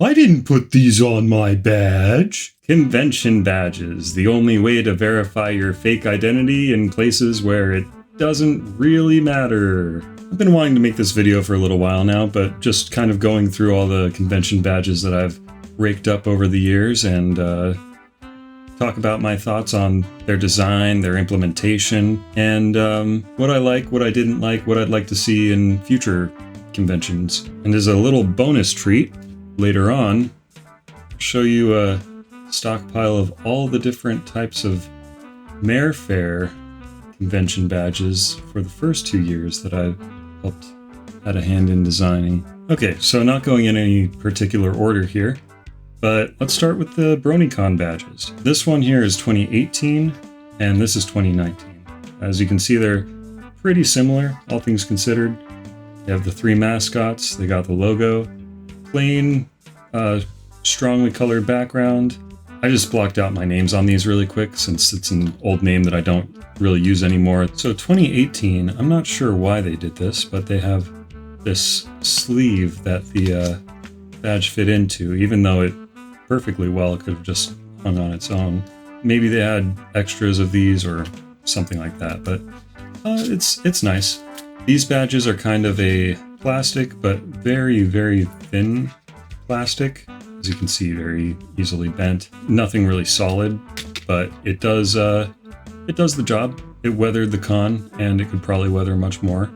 I didn't put these on my badge. Convention badges, the only way to verify your fake identity in places where it doesn't really matter. I've been wanting to make this video for a little while now, but just kind of going through all the convention badges that I've raked up over the years and talk about my thoughts on their design, their implementation, and what I like, what I didn't like, what I'd like to see in future conventions. And as a little bonus treat, later on, I'll show you a stockpile of all the different types of Marefair convention badges for the first 2 years that I've had a hand in designing. Okay, so not going in any particular order here, but let's start with the Bronycon badges. This one here is 2018, and this is 2019. As you can see, they're pretty similar, all things considered. They have the 3 mascots, they got the logo, plain, strongly colored background. I just blocked out my names on these really quick since it's an old name that I don't really use anymore. So 2018, I'm not sure why they did this, but they have this sleeve that the badge fit into, even though it perfectly well could have just hung on its own. Maybe they had extras of these or something like that, but it's nice. These badges are kind of a plastic, but very, very thin plastic. As you can see, very easily bent. Nothing really solid, but it does the job. It weathered the con, and it could probably weather much more.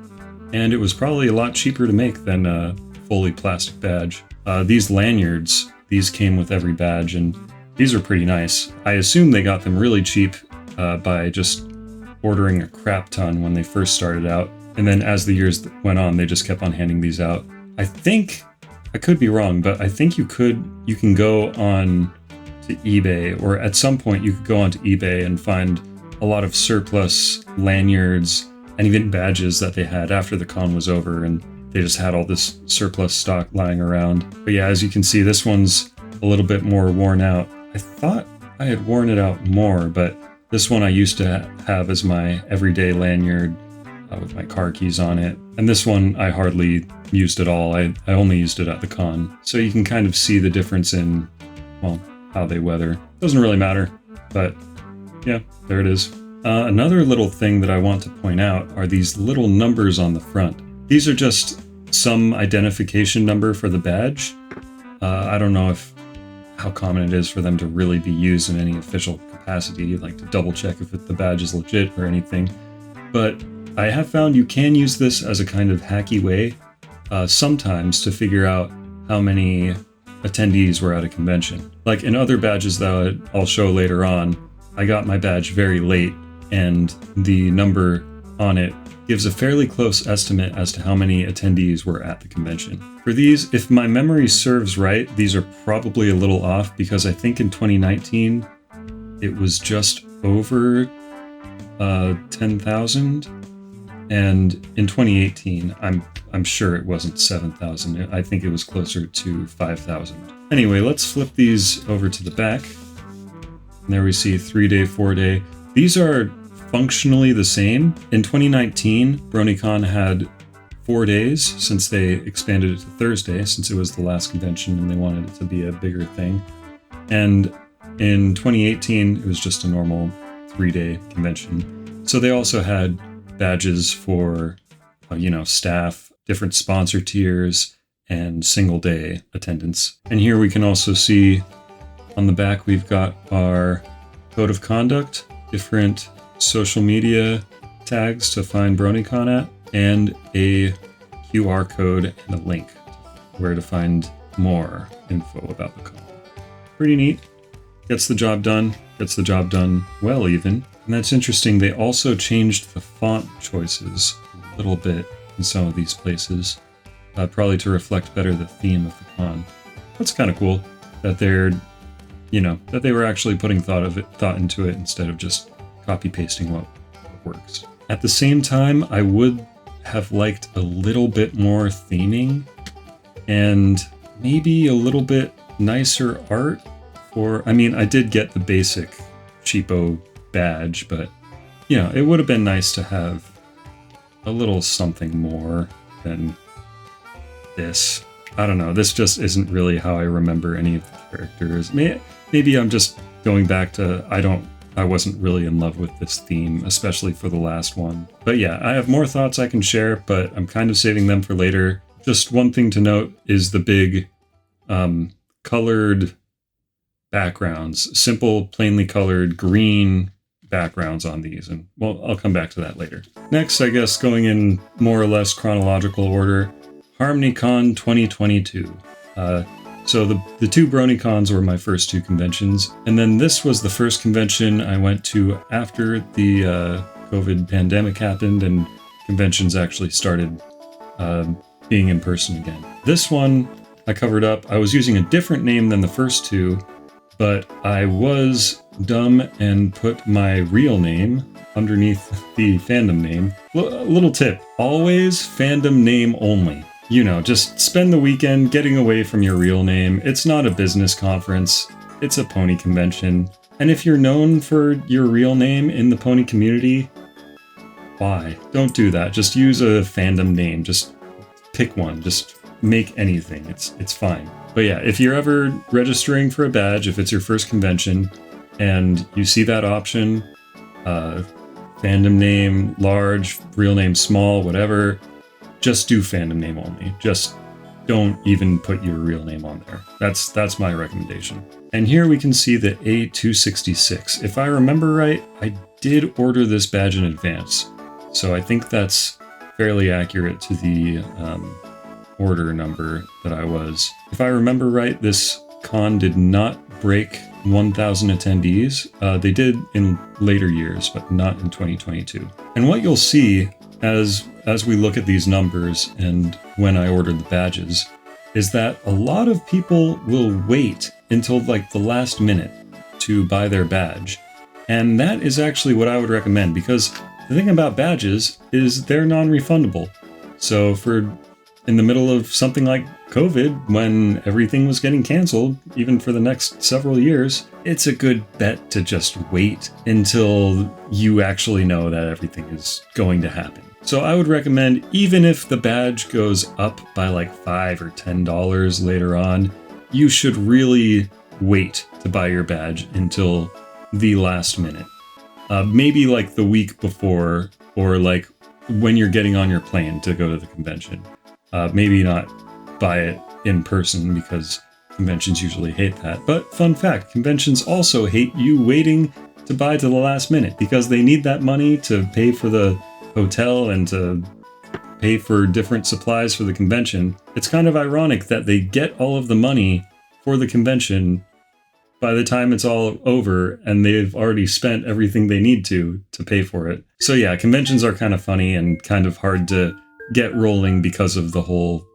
And it was probably a lot cheaper to make than a fully plastic badge. These lanyards, these came with every badge, and these are pretty nice. I assume they got them really cheap by just ordering a crap ton when they first started out. And then as the years went on, they just kept on handing these out. I think, I could be wrong, but I think you can go on to eBay, or at some point you could go onto eBay and find a lot of surplus lanyards and even badges that they had after the con was over, and they just had all this surplus stock lying around. But yeah, as you can see, this one's a little bit more worn out. I thought I had worn it out more, but this one I used to have as my everyday lanyard with my car keys on it. And this one I hardly used at all. I only used it at the con. So you can kind of see the difference in, well, how they weather. Doesn't really matter, but yeah, there it is. Another little thing that I want to point out are these little numbers on the front. These are just some identification number for the badge. I don't know how common it is for them to really be used in any official capacity, like to double check if the badge is legit or anything. But I have found you can use this as a kind of hacky way sometimes to figure out how many attendees were at a convention. Like in other badges that I'll show later on, I got my badge very late, and the number on it gives a fairly close estimate as to how many attendees were at the convention. For these, if my memory serves right, these are probably a little off, because I think in 2019 it was just over 10,000, and in 2018 I'm sure it wasn't 7,000. I think it was closer to 5,000. Anyway, let's flip these over to the back. And there we see 3-day, 4-day. These are functionally the same. In 2019, Bronycon had 4 days, since they expanded it to Thursday, since it was the last convention and they wanted it to be a bigger thing. And in 2018, it was just a normal 3-day convention. So they also had badges for, staff, different sponsor tiers, and single day attendance. And here we can also see on the back, we've got our code of conduct, different social media tags to find Bronycon at, and a QR code and a link where to find more info about the con. Pretty neat. Gets the job done well even. And that's interesting, they also changed the font choices a little bit in some of these places, probably to reflect better the theme of the con. That's kind of cool that that they were actually putting thought into it instead of just copy-pasting what works. At the same time, I would have liked a little bit more theming and maybe a little bit nicer art I did get the basic cheapo badge, but it would have been nice to have a little something more than this. I don't know, this just isn't really how I remember any of the characters. Maybe I'm just going back to, I wasn't really in love with this theme, especially for the last one. But yeah, I have more thoughts I can share, but I'm kind of saving them for later. Just one thing to note is the big colored backgrounds, simple, plainly colored green backgrounds on these. And well, I'll come back to that later. Next, I guess going in more or less chronological order, HarmonyCon 2022. So the two Bronycons were my first two conventions, and then this was the first convention I went to after the COVID pandemic happened and conventions actually started being in person again. This one I covered up. I was using a different name than the first two, but I was dumb and put my real name underneath the fandom name. Little tip, always fandom name only. You know, just spend the weekend getting away from your real name. It's not a business conference, it's a pony convention. And if you're known for your real name in the pony community, why? Don't do that. Just use a fandom name. Just pick one. Just make anything. It's fine. But yeah, if you're ever registering for a badge, if it's your first convention, and you see that option, fandom name, large, real name, small, whatever, just do fandom name only. Just don't even put your real name on there. That's my recommendation. And here we can see the A266. If I remember right, I did order this badge in advance. So I think that's fairly accurate to the order number that I was. If I remember right, this con did not break 1,000 attendees. They did in later years, but not in 2022. And what you'll see as we look at these numbers and when I ordered the badges, is that a lot of people will wait until like the last minute to buy their badge. And that is actually what I would recommend, because the thing about badges is they're non-refundable. So in the middle of something like COVID, when everything was getting canceled, even for the next several years, it's a good bet to just wait until you actually know that everything is going to happen. So I would recommend, even if the badge goes up by like $5 or $10 later on, you should really wait to buy your badge until the last minute. Maybe like the week before, or like when you're getting on your plane to go to the convention. Maybe not buy it in person, because conventions usually hate that. But fun fact, conventions also hate you waiting to buy to the last minute, because they need that money to pay for the hotel and to pay for different supplies for the convention. It's kind of ironic that they get all of the money for the convention by the time it's all over, and they've already spent everything they need to pay for it. So yeah, conventions are kind of funny and kind of hard to get rolling because of the whole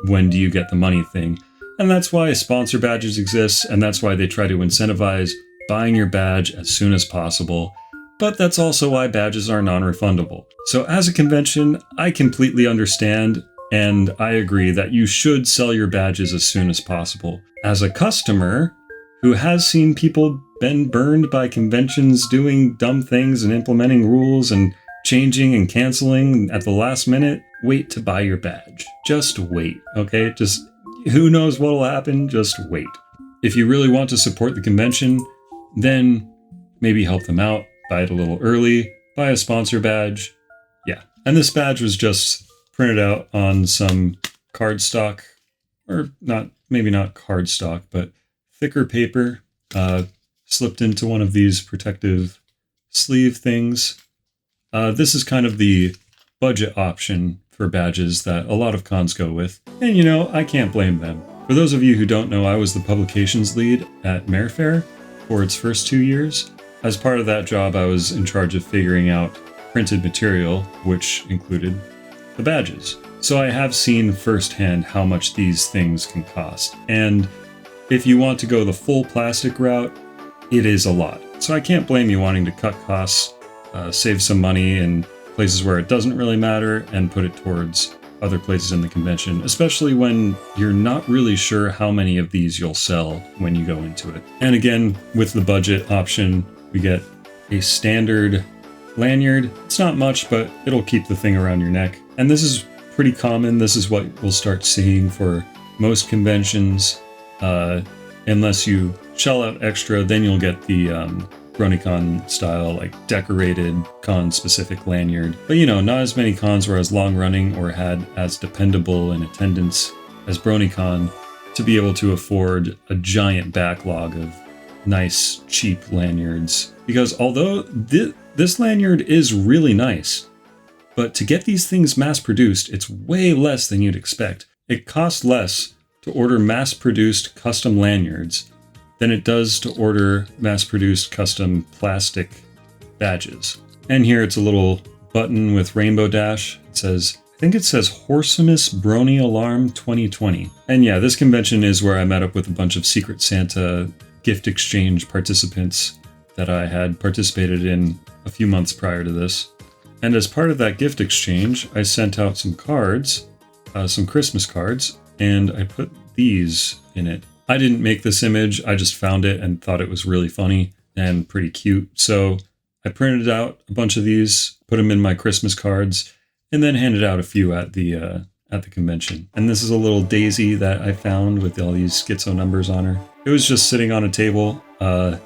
when do you get the money thing. And that's why sponsor badges exist, and that's why they try to incentivize buying your badge as soon as possible. But that's also why badges are non-refundable. So as a convention, I completely understand, and I agree that you should sell your badges as soon as possible. As a customer who has seen people been burned by conventions doing dumb things and implementing rules and changing and canceling at the last minute, wait to buy your badge. Just wait, okay? Just who knows what'll happen, just wait. If you really want to support the convention, then maybe help them out. Buy it a little early, buy a sponsor badge. Yeah. And this badge was just printed out on some cardstock, or maybe not cardstock, but thicker paper, slipped into one of these protective sleeve things. This is kind of the budget option for badges that a lot of cons go with. And I can't blame them. For those of you who don't know, I was the publications lead at Marefair for its first 2 years. As part of that job, I was in charge of figuring out printed material, which included the badges. So I have seen firsthand how much these things can cost. And if you want to go the full plastic route, it is a lot. So I can't blame you wanting to cut costs, save some money in places where it doesn't really matter, and put it towards other places in the convention, especially when you're not really sure how many of these you'll sell when you go into it. And again, with the budget option, we get a standard lanyard. It's not much, but it'll keep the thing around your neck. And this is pretty common. This is what we'll start seeing for most conventions, unless you shell out extra, then you'll get the Bronycon style, like decorated con-specific lanyard. But you know, not as many cons were as long-running or had as dependable an attendance as Bronycon to be able to afford a giant backlog of nice, cheap lanyards. Because although this lanyard is really nice, but to get these things mass-produced, it's way less than you'd expect. It costs less to order mass-produced custom lanyards than it does to order mass-produced custom plastic badges. And here it's a little button with rainbow dash. It says, I think it says Horsemus Brony Alarm 2020. And yeah, this convention is where I met up with a bunch of Secret Santa gift exchange participants that I had participated in a few months prior to this. And as part of that gift exchange, I sent out some cards, some Christmas cards, and I put these in it. I didn't make this image, I just found it and thought it was really funny and pretty cute. So I printed out a bunch of these, put them in my Christmas cards, and then handed out a few at the convention. And this is a little daisy that I found with all these schizo numbers on her. It was just sitting on a table. I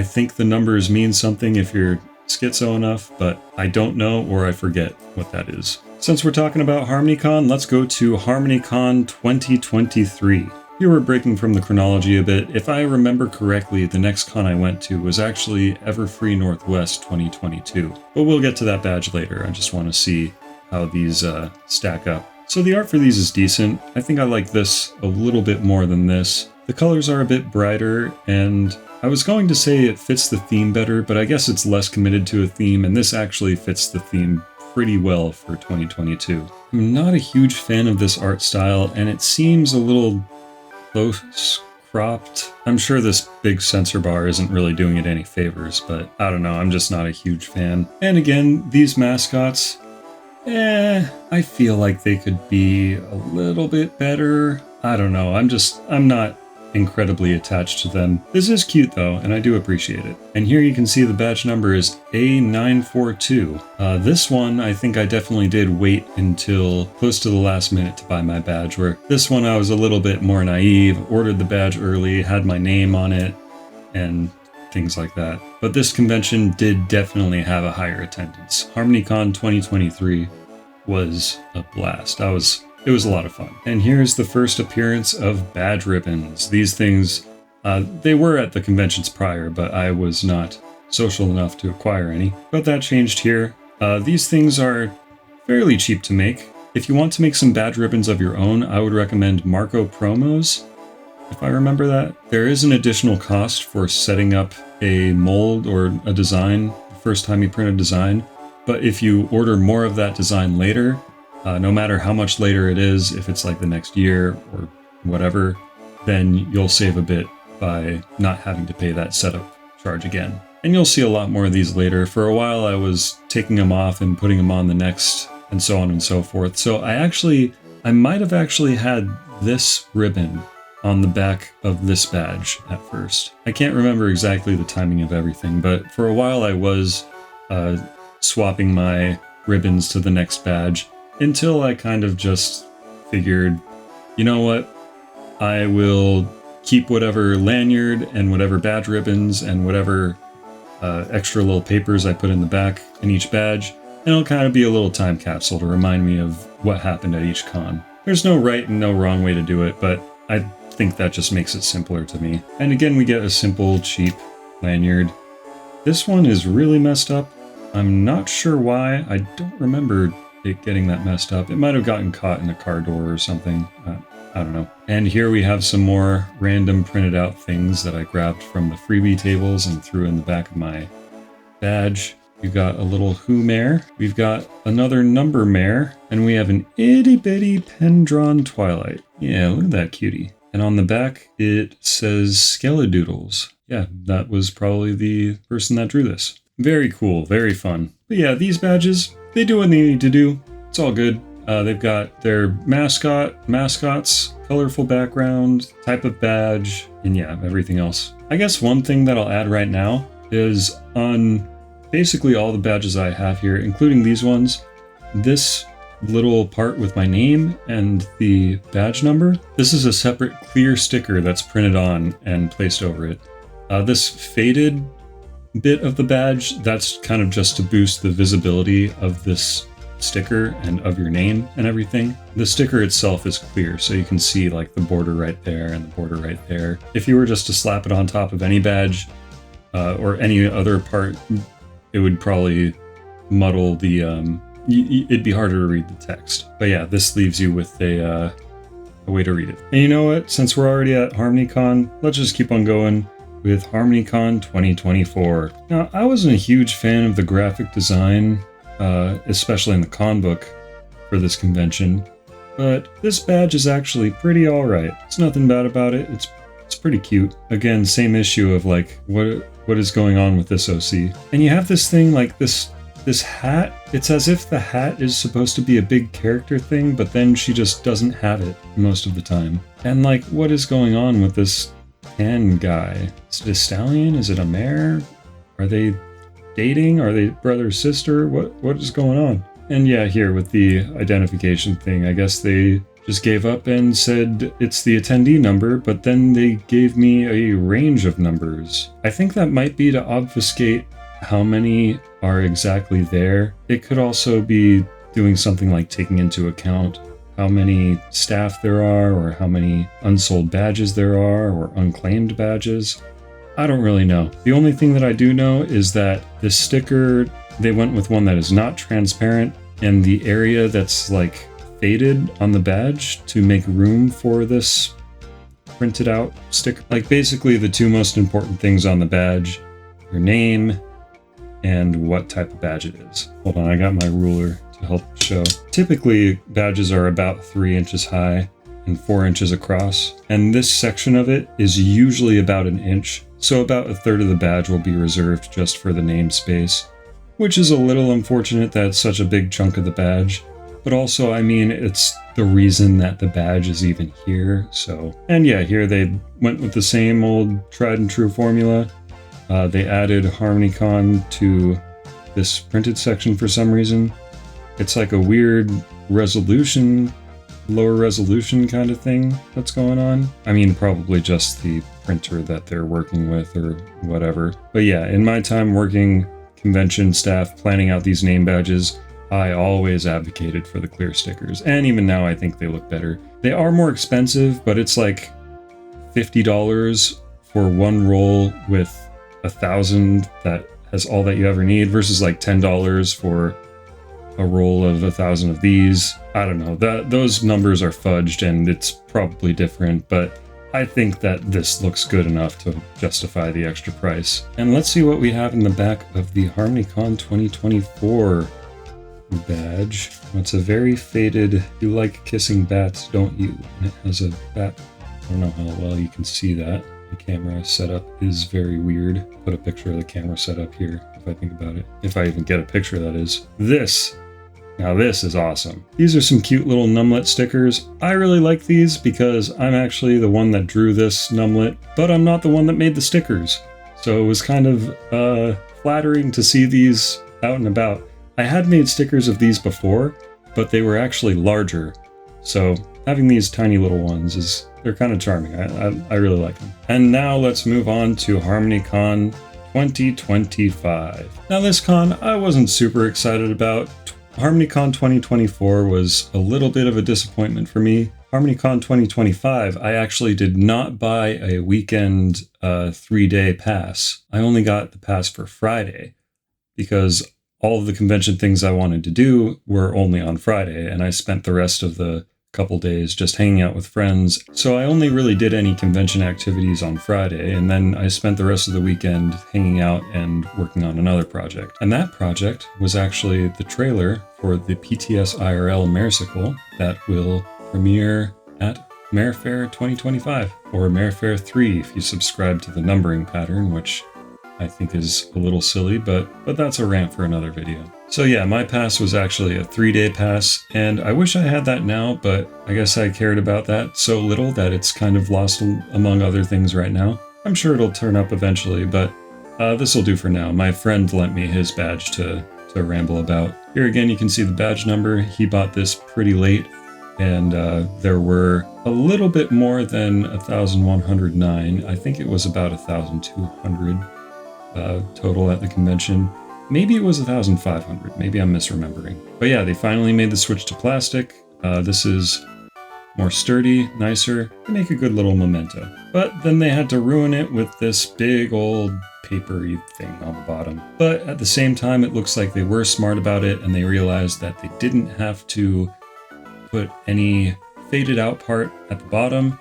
think the numbers mean something if you're schizo enough, but I don't know or I forget what that is. Since we're talking about HarmonyCon, let's go to HarmonyCon 2023. Here we're breaking from the chronology a bit. If I remember correctly, the next con I went to was actually Everfree Northwest 2022. But we'll get to that badge later. I just want to see how these stack up. So the art for these is decent. I think I like this a little bit more than this. The colors are a bit brighter, and I was going to say it fits the theme better, but I guess it's less committed to a theme, and this actually fits the theme pretty well for 2022. I'm not a huge fan of this art style, and it seems a little close cropped. I'm sure this big sensor bar isn't really doing it any favors, but I don't know, I'm just not a huge fan. And again, these mascots, I feel like they could be a little bit better. I don't know, I'm not incredibly attached to them. This is cute though, and I do appreciate it. And here you can see the badge number is A942. This one, I think I definitely did wait until close to the last minute to buy my badge, where this one I was a little bit more naive, ordered the badge early, had my name on it, and things like that. But this convention did definitely have a higher attendance. HarmonyCon 2023 was a blast. It was a lot of fun. And here's the first appearance of badge ribbons. These things, they were at the conventions prior, but I was not social enough to acquire any. But that changed here. These things are fairly cheap to make. If you want to make some badge ribbons of your own, I would recommend Marco Promos, if I remember that. There is an additional cost for setting up a mold or a design the first time you print a design. But if you order more of that design later, no matter how much later it is, if it's like the next year or whatever, then you'll save a bit by not having to pay that setup charge again. And you'll see a lot more of these later. For a while I was taking them off and putting them on the next, and so on and so forth. So I might have actually had this ribbon on the back of this badge at first. I can't remember exactly the timing of everything, but for a while I was swapping my ribbons to the next badge, until I kind of just figured, you know what, I will keep whatever lanyard and whatever badge ribbons and whatever extra little papers I put in the back in each badge, and it'll kind of be a little time capsule to remind me of what happened at each con. There's no right and no wrong way to do it, but I think that just makes it simpler to me. And again, we get a simple, cheap lanyard. This one is really messed up. I'm not sure why. I don't remember it getting that messed up. It might have gotten caught in a car door or something. I don't know. And here we have some more random printed out things that I grabbed from the freebie tables and threw in the back of my badge. We've got a little Who Mare. We've got another Number Mare. And we have an itty bitty pen-drawn Twilight. Yeah, look at that cutie. And on the back, it says Skeledoodles. Yeah, that was probably the person that drew this. Very cool, very fun. But yeah, these badges, they do what they need to do. It's all good. They've got their mascots, colorful background, type of badge, and yeah, everything else. I guess one thing that I'll add right now is on basically all the badges I have here, including these ones, this little part with my name and the badge number. This is a separate clear sticker that's printed on and placed over it. This faded bit of the badge, that's kind of just to boost the visibility of this sticker and of your name and everything. The sticker itself is clear, so you can see like the border right there and the border right there. If you were just to slap it on top of any badge or any other part, it would probably muddle the it'd be harder to read the text. But yeah, this leaves you with a way to read it. And you know what? Since we're already at HarmonyCon, let's just keep on going with HarmonyCon 2024. Now, I wasn't a huge fan of the graphic design, especially in the con book for this convention, but this badge is actually pretty alright. There's nothing bad about it. It's pretty cute. Again, same issue of like, what is going on with this OC? And you have this thing like this hat. It's as if the hat is supposed to be a big character thing, but then she just doesn't have it most of the time. And like, what is going on with this tan guy? Is it a stallion? Is it a mare? Are they dating? Are they brother sister? What is going on? And yeah, here with the identification thing, I guess they just gave up and said it's the attendee number, but then they gave me a range of numbers. I think that might be to obfuscate how many are exactly there. It could also be doing something like taking into account how many staff there are, or how many unsold badges there are, or unclaimed badges. I don't really know. The only thing that I do know is that this sticker, they went with one that is not transparent, and the area that's like faded on the badge to make room for this printed out sticker. Like basically the two most important things on the badge, your name and what type of badge it is. Hold on, I got my ruler to help show. Typically badges are about 3 inches high and 4 inches across, and this section of it is usually about 1 inch. So about 1/3 of the badge will be reserved just for the namespace, which is a little unfortunate that it's such a big chunk of the badge. But also, I mean, it's the reason that the badge is even here, so. And yeah, here they went with the same old tried and true formula. They added HarmonyCon to this printed section for some reason. It's like a weird resolution, lower resolution kind of thing that's going on. I mean, probably just the printer that they're working with or whatever. But yeah, in my time working convention staff, planning out these name badges, I always advocated for the clear stickers. And even now I think they look better. They are more expensive, but it's like $50 for one roll with 1,000 that has all that you ever need, versus like $10 for a roll of 1,000 of these. I don't know, those numbers are fudged and it's probably different, but I think that this looks good enough to justify the extra price. And let's see what we have in the back of the HarmonyCon 2024 badge. It's a very faded, you like kissing bats, don't you? And it has a bat. I don't know how well you can see that. The camera setup is very weird. Put a picture of the camera setup here, if I think about it. If I even get a picture, that is. Now this is awesome. These are some cute little numlet stickers. I really like these because I'm actually the one that drew this numlet, but I'm not the one that made the stickers. So it was kind of flattering to see these out and about. I had made stickers of these before, but they were actually larger. So having these tiny little ones they're kind of charming. I really like them. And now let's move on to HarmonyCon 2025. Now this con I wasn't super excited about. HarmonyCon 2024 was a little bit of a disappointment for me. HarmonyCon 2025, I actually did not buy a weekend 3-day pass. I only got the pass for Friday because all of the convention things I wanted to do were only on Friday, and I spent the rest of the couple days just hanging out with friends. So I only really did any convention activities on Friday, and then I spent the rest of the weekend hanging out and working on another project. And that project was actually the trailer for the PTS IRL Marecon that will premiere at Marefair 2025, or Marefair 3 if you subscribe to the numbering pattern, which I think is a little silly, but that's a rant for another video. So yeah, my pass was actually a 3-day pass, and I wish I had that now, but I guess I cared about that so little that it's kind of lost among other things right now. I'm sure it'll turn up eventually, but this will do for now. My friend lent me his badge to to ramble about. Here again, you can see the badge number. He bought this pretty late, and there were a little bit more than 1,109. I think it was about 1,200 total at the convention. Maybe it was 1,500. Maybe I'm misremembering. But yeah, they finally made the switch to plastic. This is more sturdy, nicer. They make a good little memento. But then they had to ruin it with this big old papery thing on the bottom. But at the same time, it looks like they were smart about it, and they realized that they didn't have to put any faded out part at the bottom,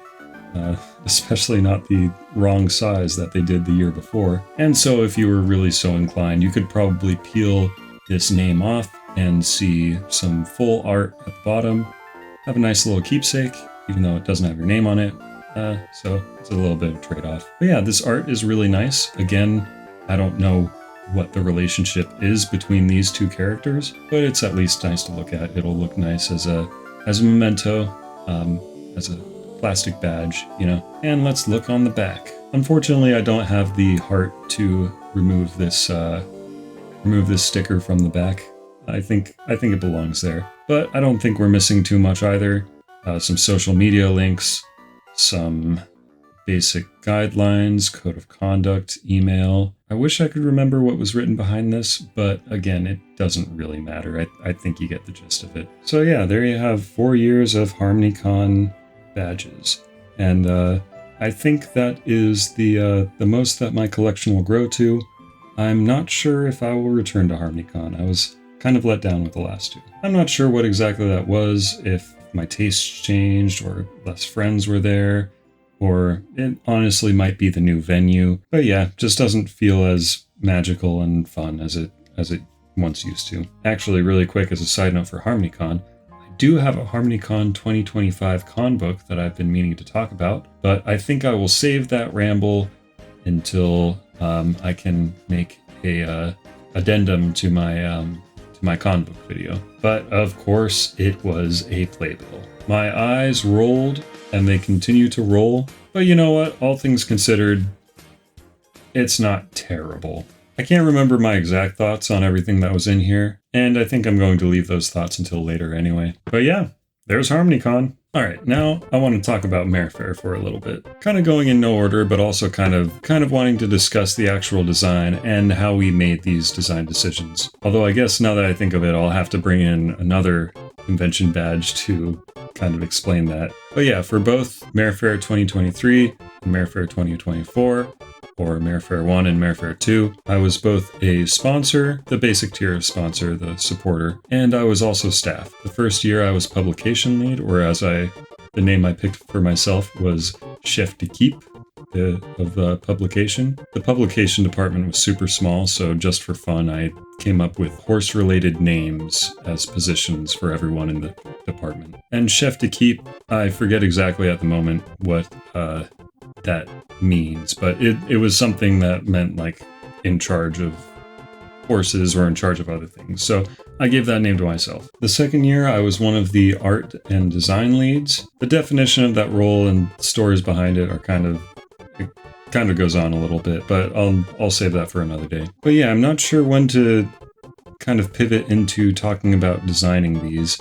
especially not the wrong size that they did the year before. And so if you were really so inclined, you could probably peel this name off and see some full art at the bottom. Have a nice little keepsake, even though it doesn't have your name on it. So it's a little bit of a trade-off. But yeah, this art is really nice. Again, I don't know what the relationship is between these two characters, but it's at least nice to look at. It'll look nice as a memento, as a plastic badge, you know. And let's look on the back. Unfortunately, I don't have the heart to remove this sticker from the back. I think it belongs there, but I don't think we're missing too much either. Some social media links, some basic guidelines, code of conduct, email. I wish I could remember what was written behind this, but again, it doesn't really matter. I think you get the gist of it. So yeah, there you have 4 years of HarmonyCon badges. And I think that is the most that my collection will grow to. I'm not sure if I will return to HarmonyCon. I was kind of let down with the last two. I'm not sure what exactly that was, if my tastes changed or less friends were there, or it honestly might be the new venue. But yeah, just doesn't feel as magical and fun as it once used to. Actually, really quick as a side note for HarmonyCon, I do have a HarmonyCon 2025 con book that I've been meaning to talk about, but I think I will save that ramble until I can make a addendum to my con book video. But of course, it was a playbill. My eyes rolled, and they continue to roll. But you know what? All things considered, it's not terrible. I can't remember my exact thoughts on everything that was in here, and I think I'm going to leave those thoughts until later anyway. But yeah, there's HarmonyCon. Alright, now I want to talk about Marefair for a little bit. Kind of going in no order, but also kind of wanting to discuss the actual design and how we made these design decisions. Although I guess now that I think of it, I'll have to bring in another convention badge to kind of explain that. But yeah, for both Marefair 2023 and Marefair 2024, or Marefair 1 and Marefair 2, I was both a sponsor, the basic tier of sponsor, the supporter, and I was also staff. The first year I was publication lead, or as the name I picked for myself was chef d'équipe of the publication. The publication department was super small, so just for fun, I came up with horse-related names as positions for everyone in the department. And chef d'équipe, I forget exactly at the moment what that means, but it was something that meant like in charge of horses or in charge of other things. So I gave that name to myself. The second year, I was one of the art and design leads. The definition of that role and stories behind it are kind of goes on a little bit, but I'll save that for another day. But yeah, I'm not sure when to kind of pivot into talking about designing these,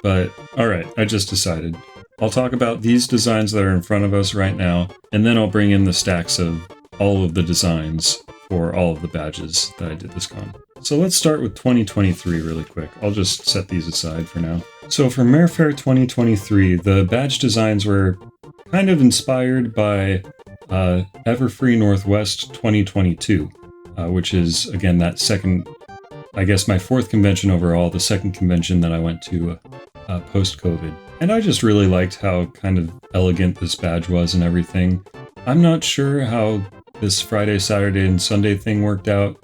but alright, I just decided. I'll talk about these designs that are in front of us right now, and then I'll bring in the stacks of all of the designs for all of the badges that I did this con. So let's start with 2023 really quick. I'll just set these aside for now. So for Marefair 2023, the badge designs were kind of inspired by Everfree Northwest 2022, which is, again, that second, I guess my fourth convention overall, the second convention that I went to post-COVID. And I just really liked how kind of elegant this badge was and everything. I'm not sure how this Friday, Saturday, and Sunday thing worked out.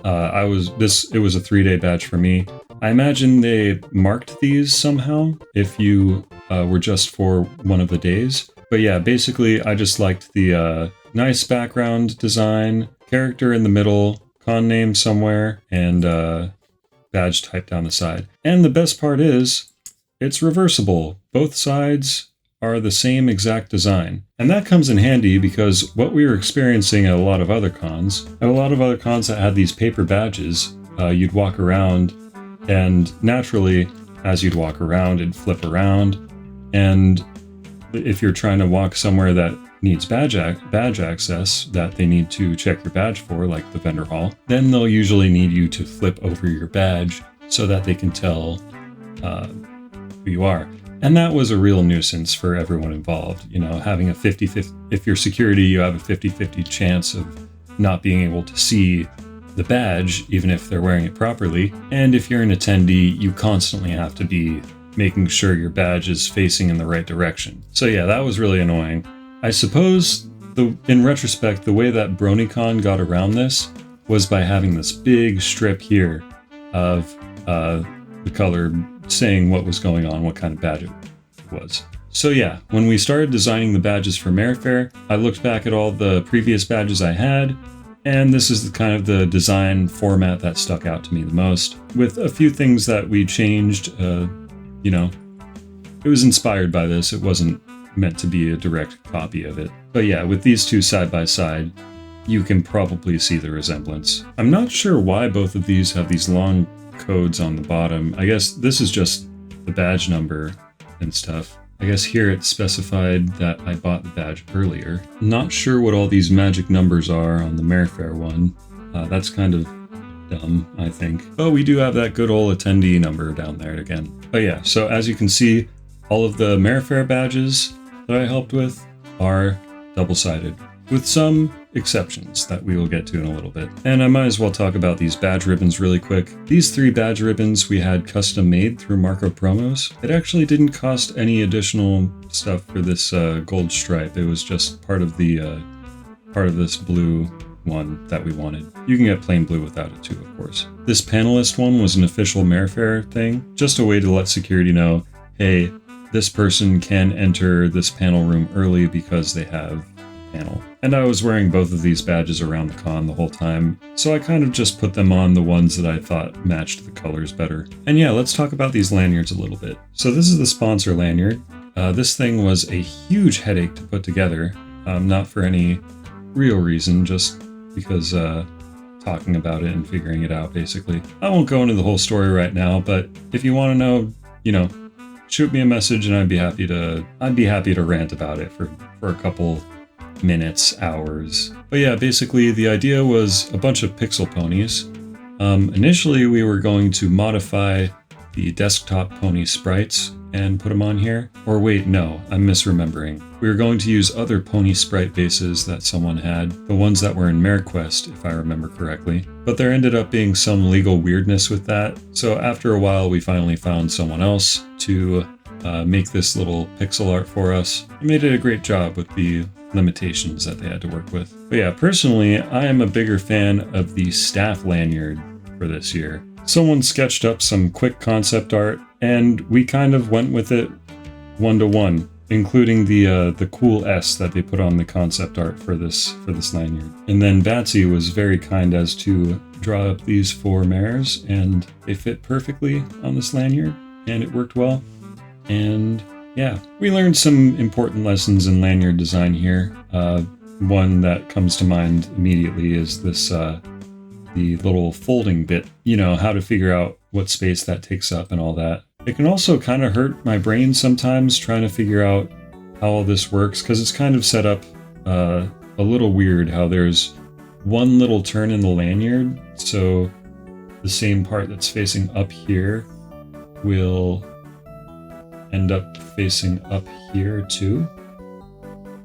It was a 3-day badge for me. I imagine they marked these somehow if you were just for one of the days. But yeah, basically I just liked the nice background design, character in the middle, con name somewhere, and badge type down the side. And the best part is, it's reversible. Both sides are the same exact design. And that comes in handy because what we were experiencing at a lot of other cons that had these paper badges, you'd walk around, and naturally, as you'd walk around, it'd flip around. And if you're trying to walk somewhere that needs badge access, that they need to check your badge for, like the vendor hall, then they'll usually need you to flip over your badge so that they can tell who you are. And that was a real nuisance for everyone involved. You know, having a 50-50, if you're security, you have a 50-50 chance of not being able to see the badge, even if they're wearing it properly. And if you're an attendee, you constantly have to be making sure your badge is facing in the right direction. So yeah, that was really annoying. I suppose, in retrospect, the way that Bronycon got around this was by having this big strip here of the color saying what was going on, what kind of badge it was. So yeah, when we started designing the badges for Marefair, I looked back at all the previous badges I had, and this is the kind of the design format that stuck out to me the most, with a few things that we changed. You know, it was inspired by this. It wasn't meant to be a direct copy of it. But yeah, with these two side by side, you can probably see the resemblance. I'm not sure why both of these have these long codes on the bottom. I guess this is just the badge number and stuff. I guess here it specified that I bought the badge earlier. Not sure what all these magic numbers are on the Marefair one. That's kind of dumb, I think. But we do have that good old attendee number down there again. But yeah, so as you can see, all of the Marefair badges that I helped with are double-sided, with some exceptions that we will get to in a little bit. And I might as well talk about these badge ribbons really quick. These 3 badge ribbons we had custom made through Marco promos. It actually didn't cost any additional stuff for this gold stripe. It was just part of the part of this blue one that we wanted. You can get plain blue without it too, of course. This panelist one was an official Marefair thing, just a way to let security know, hey, this person can enter this panel room early because they have a panel. And I was wearing both of these badges around the con the whole time, so I kind of just put them on the ones that I thought matched the colors better. And yeah, let's talk about these lanyards a little bit. So this is the sponsor lanyard. This thing was a huge headache to put together, not for any real reason, just because talking about it and figuring it out, basically. I won't go into the whole story right now, but if you want to know, you know, shoot me a message and I'd be happy to rant about it for a couple minutes, hours. But yeah, basically the idea was a bunch of pixel ponies. Initially we were going to modify the desktop pony sprites and put them on here. Or wait, no, I'm misremembering. We were going to use other pony sprite bases that someone had, the ones that were in MareQuest, if I remember correctly. But there ended up being some legal weirdness with that, so after a while we finally found someone else to make this little pixel art for us. They made it a great job with the limitations that they had to work with. But yeah, personally, I am a bigger fan of the staff lanyard for this year. Someone sketched up some quick concept art, and we kind of went with it one-to-one, including the cool S that they put on the concept art for this lanyard. And then Batsy was very kind as to draw up these 4 mares, and they fit perfectly on this lanyard, and it worked well. And yeah, we learned some important lessons in lanyard design here. One that comes to mind immediately is this the little folding bit, you know, how to figure out what space that takes up and all that. It can also kind of hurt my brain sometimes trying to figure out how all this works, because it's kind of set up a little weird how there's one little turn in the lanyard, so the same part that's facing up here will end up facing up here too.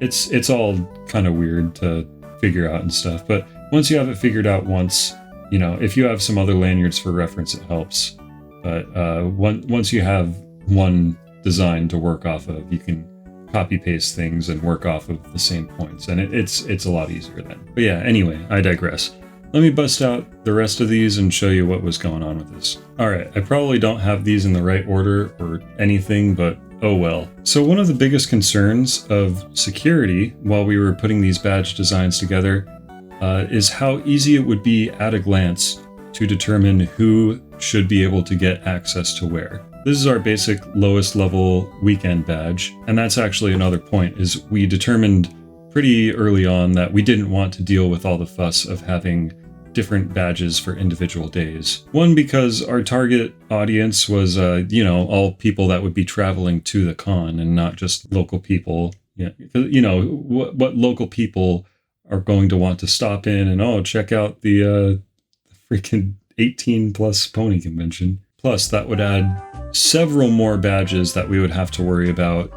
It's all kind of weird to figure out and stuff, but once you have it figured out once, you know, if you have some other lanyards for reference, it helps. But once you have one design to work off of, you can copy paste things and work off of the same points, and it's a lot easier then. But yeah, anyway, I digress. Let me bust out the rest of these and show you what was going on with this. Alright, I probably don't have these in the right order or anything, but oh well. So one of the biggest concerns of security while we were putting these badge designs together is how easy it would be at a glance to determine who should be able to get access to where. This is our basic lowest level weekend badge, and that's actually another point, is we determined pretty early on that we didn't want to deal with all the fuss of having different badges for individual days. One, because our target audience was, all people that would be traveling to the con and not just local people. Yeah, what local people are going to want to stop in and check out the freaking 18 plus pony convention. Plus, that would add several more badges that we would have to worry about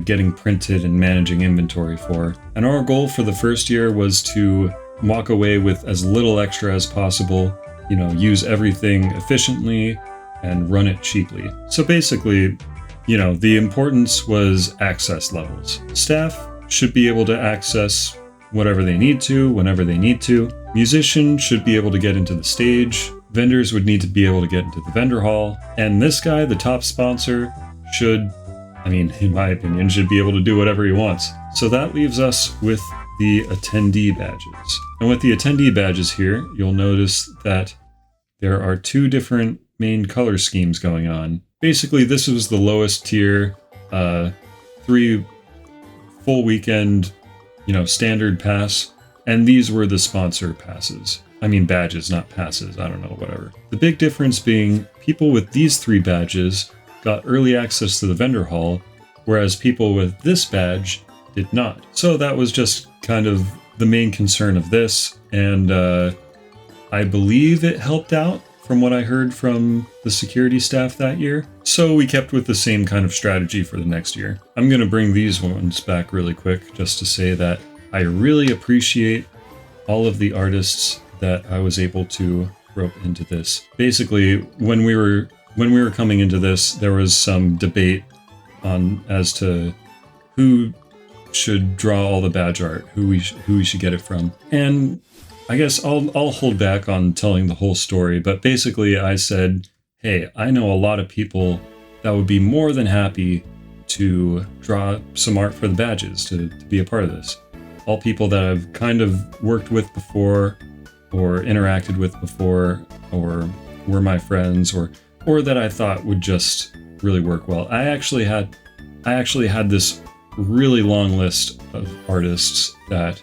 getting printed and managing inventory for. And our goal for the first year was to walk away with as little extra as possible, use everything efficiently and run it cheaply. So basically, the importance was access levels. Staff should be able to access whatever they need to, whenever they need to. Musicians should be able to get into the stage. Vendors would need to be able to get into the vendor hall. And this guy, the top sponsor, should, in my opinion, should be able to do whatever he wants. So that leaves us with the attendee badges. And with the attendee badges here, you'll notice that there are two different main color schemes going on. Basically, this was the lowest tier, 3 full weekend, standard pass, and these were the sponsor passes. Badges, not passes, I don't know, whatever. The big difference being people with these 3 badges got early access to the vendor hall, whereas people with this badge did not. So that was just kind of the main concern of this, and I believe it helped out from what I heard from the security staff that year. So we kept with the same kind of strategy for the next year. I'm going to bring these ones back really quick just to say that I really appreciate all of the artists that I was able to rope into this. Basically, when we were coming into this, there was some debate as to who should draw all the badge art, who we should get it from. And I guess I'll hold back on telling the whole story, but basically I said, hey, I know a lot of people that would be more than happy to draw some art for the badges, to be a part of this. All people that I've kind of worked with before, or interacted with before, or were my friends, or that I thought would just really work well. I actually had this really long list of artists that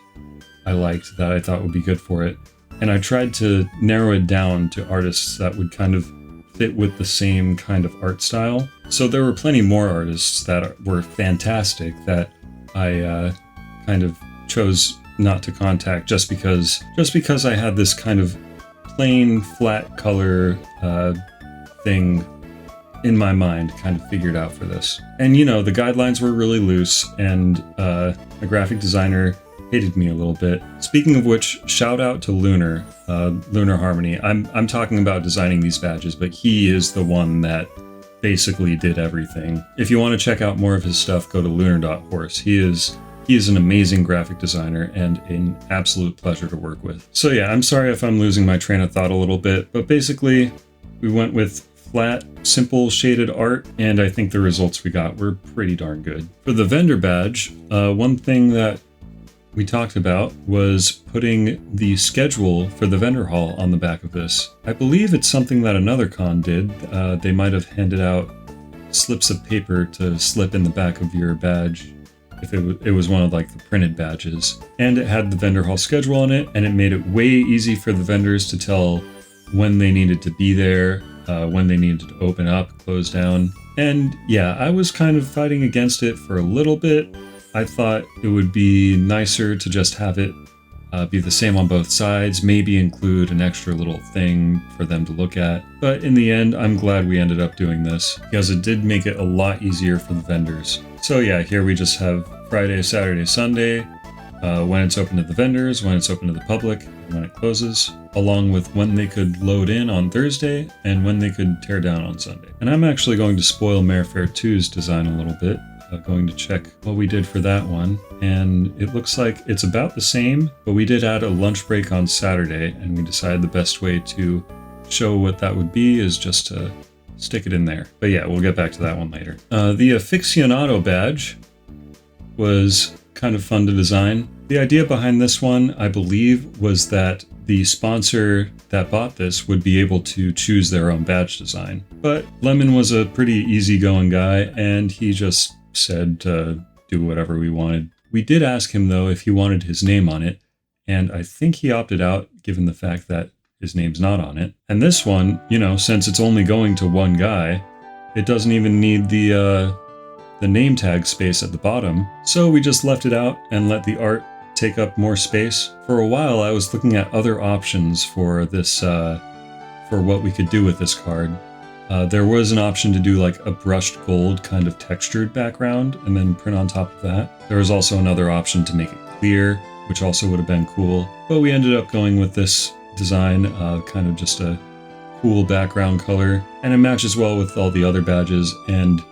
I liked, that I thought would be good for it. And I tried to narrow it down to artists that would kind of fit with the same kind of art style. So there were plenty more artists that were fantastic that I kind of chose not to contact just because I had this kind of plain flat color thing in my mind kind of figured out for this. And the guidelines were really loose, and a graphic designer hated me a little bit. Speaking of which, shout out to Lunar Harmony. I'm talking about designing these badges, but he is the one that basically did everything. If you want to check out more of his stuff, go to lunar.horse. He is an amazing graphic designer and an absolute pleasure to work with. So yeah, I'm sorry if I'm losing my train of thought a little bit, but basically we went with flat, simple shaded art, and I think the results we got were pretty darn good. For the vendor badge, one thing that we talked about was putting the schedule for the vendor hall on the back of this. I believe it's something that another con did. They might have handed out slips of paper to slip in the back of your badge if it was one of like the printed badges. And it had the vendor hall schedule on it, and it made it way easy for the vendors to tell when they needed to be there, when they needed to open up, close down. And yeah, I was kind of fighting against it for a little bit. I thought it would be nicer to just have it be the same on both sides, maybe include an extra little thing for them to look at. But in the end, I'm glad we ended up doing this, because it did make it a lot easier for the vendors. So yeah, here we just have Friday, Saturday, Sunday, when it's open to the vendors, when it's open to the public, and when it closes, along with when they could load in on Thursday and when they could tear down on Sunday. And I'm actually going to spoil Marefair 2's design a little bit. Going to check what we did for that one, and it looks like it's about the same, but we did add a lunch break on Saturday, and we decided the best way to show what that would be is just to stick it in there. But yeah, we'll get back to that one later. The aficionado badge was kind of fun to design. The idea behind this one, I believe, was that the sponsor that bought this would be able to choose their own badge design. But Lemon was a pretty easygoing guy, and he just said to do whatever we wanted. We did ask him though if he wanted his name on it, and I think he opted out given the fact that his name's not on it. And this one, you know, since it's only going to one guy, it doesn't even need the name tag space at the bottom. So we just left it out and let the art take up more space. For a while, I was looking at other options for this, for what we could do with this card. There was an option to do like a brushed gold kind of textured background and then print on top of that. There was also another option to make it clear, which also would have been cool. But we ended up going with this design, kind of just a cool background color, and it matches well with all the other badges, and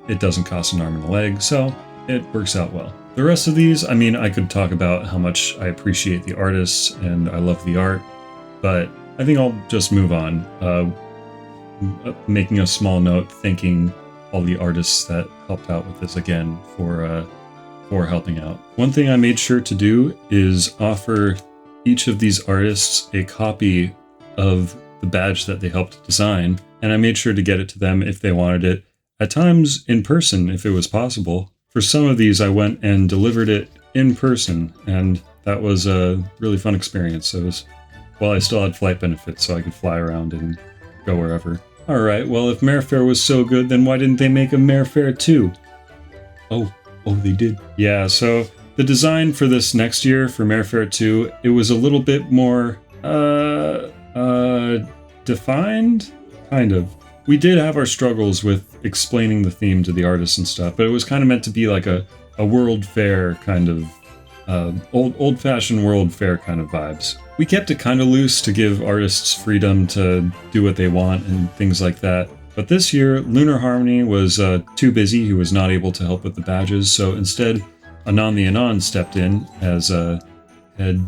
it doesn't cost an arm and a leg, so it works out well. The rest of these, I mean, I could talk about how much I appreciate the artists and I love the art, but I think I'll just move on. Making a small note, thanking all the artists that helped out with this again for helping out. One thing I made sure to do is offer each of these artists a copy of the badge that they helped design, and I made sure to get it to them if they wanted it, at times in person if it was possible. For some of these, I went and delivered it in person, and that was a really fun experience. Well, I still had flight benefits, so I could fly around and go wherever. Alright, well, if Marefair was so good, then why didn't they make a Marefair 2? Oh, they did. Yeah, so the design for this next year, for Marefair 2, it was a little bit more, defined? Kind of. We did have our struggles with explaining the theme to the artists and stuff, but it was kind of meant to be like a World Fair kind of, old-fashioned World Fair kind of vibes. We kept it kind of loose to give artists freedom to do what they want and things like that. But this year, Lunar Harmony was too busy. He was not able to help with the badges, so instead, Anon the Anon stepped in as a head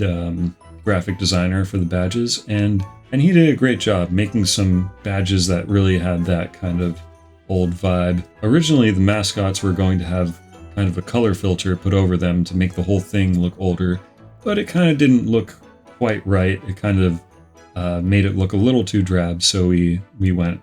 graphic designer for the badges, and he did a great job making some badges that really had that kind of old vibe. Originally, the mascots were going to have kind of a color filter put over them to make the whole thing look older, but it kind of didn't look quite right. It kind of made it look a little too drab, so we went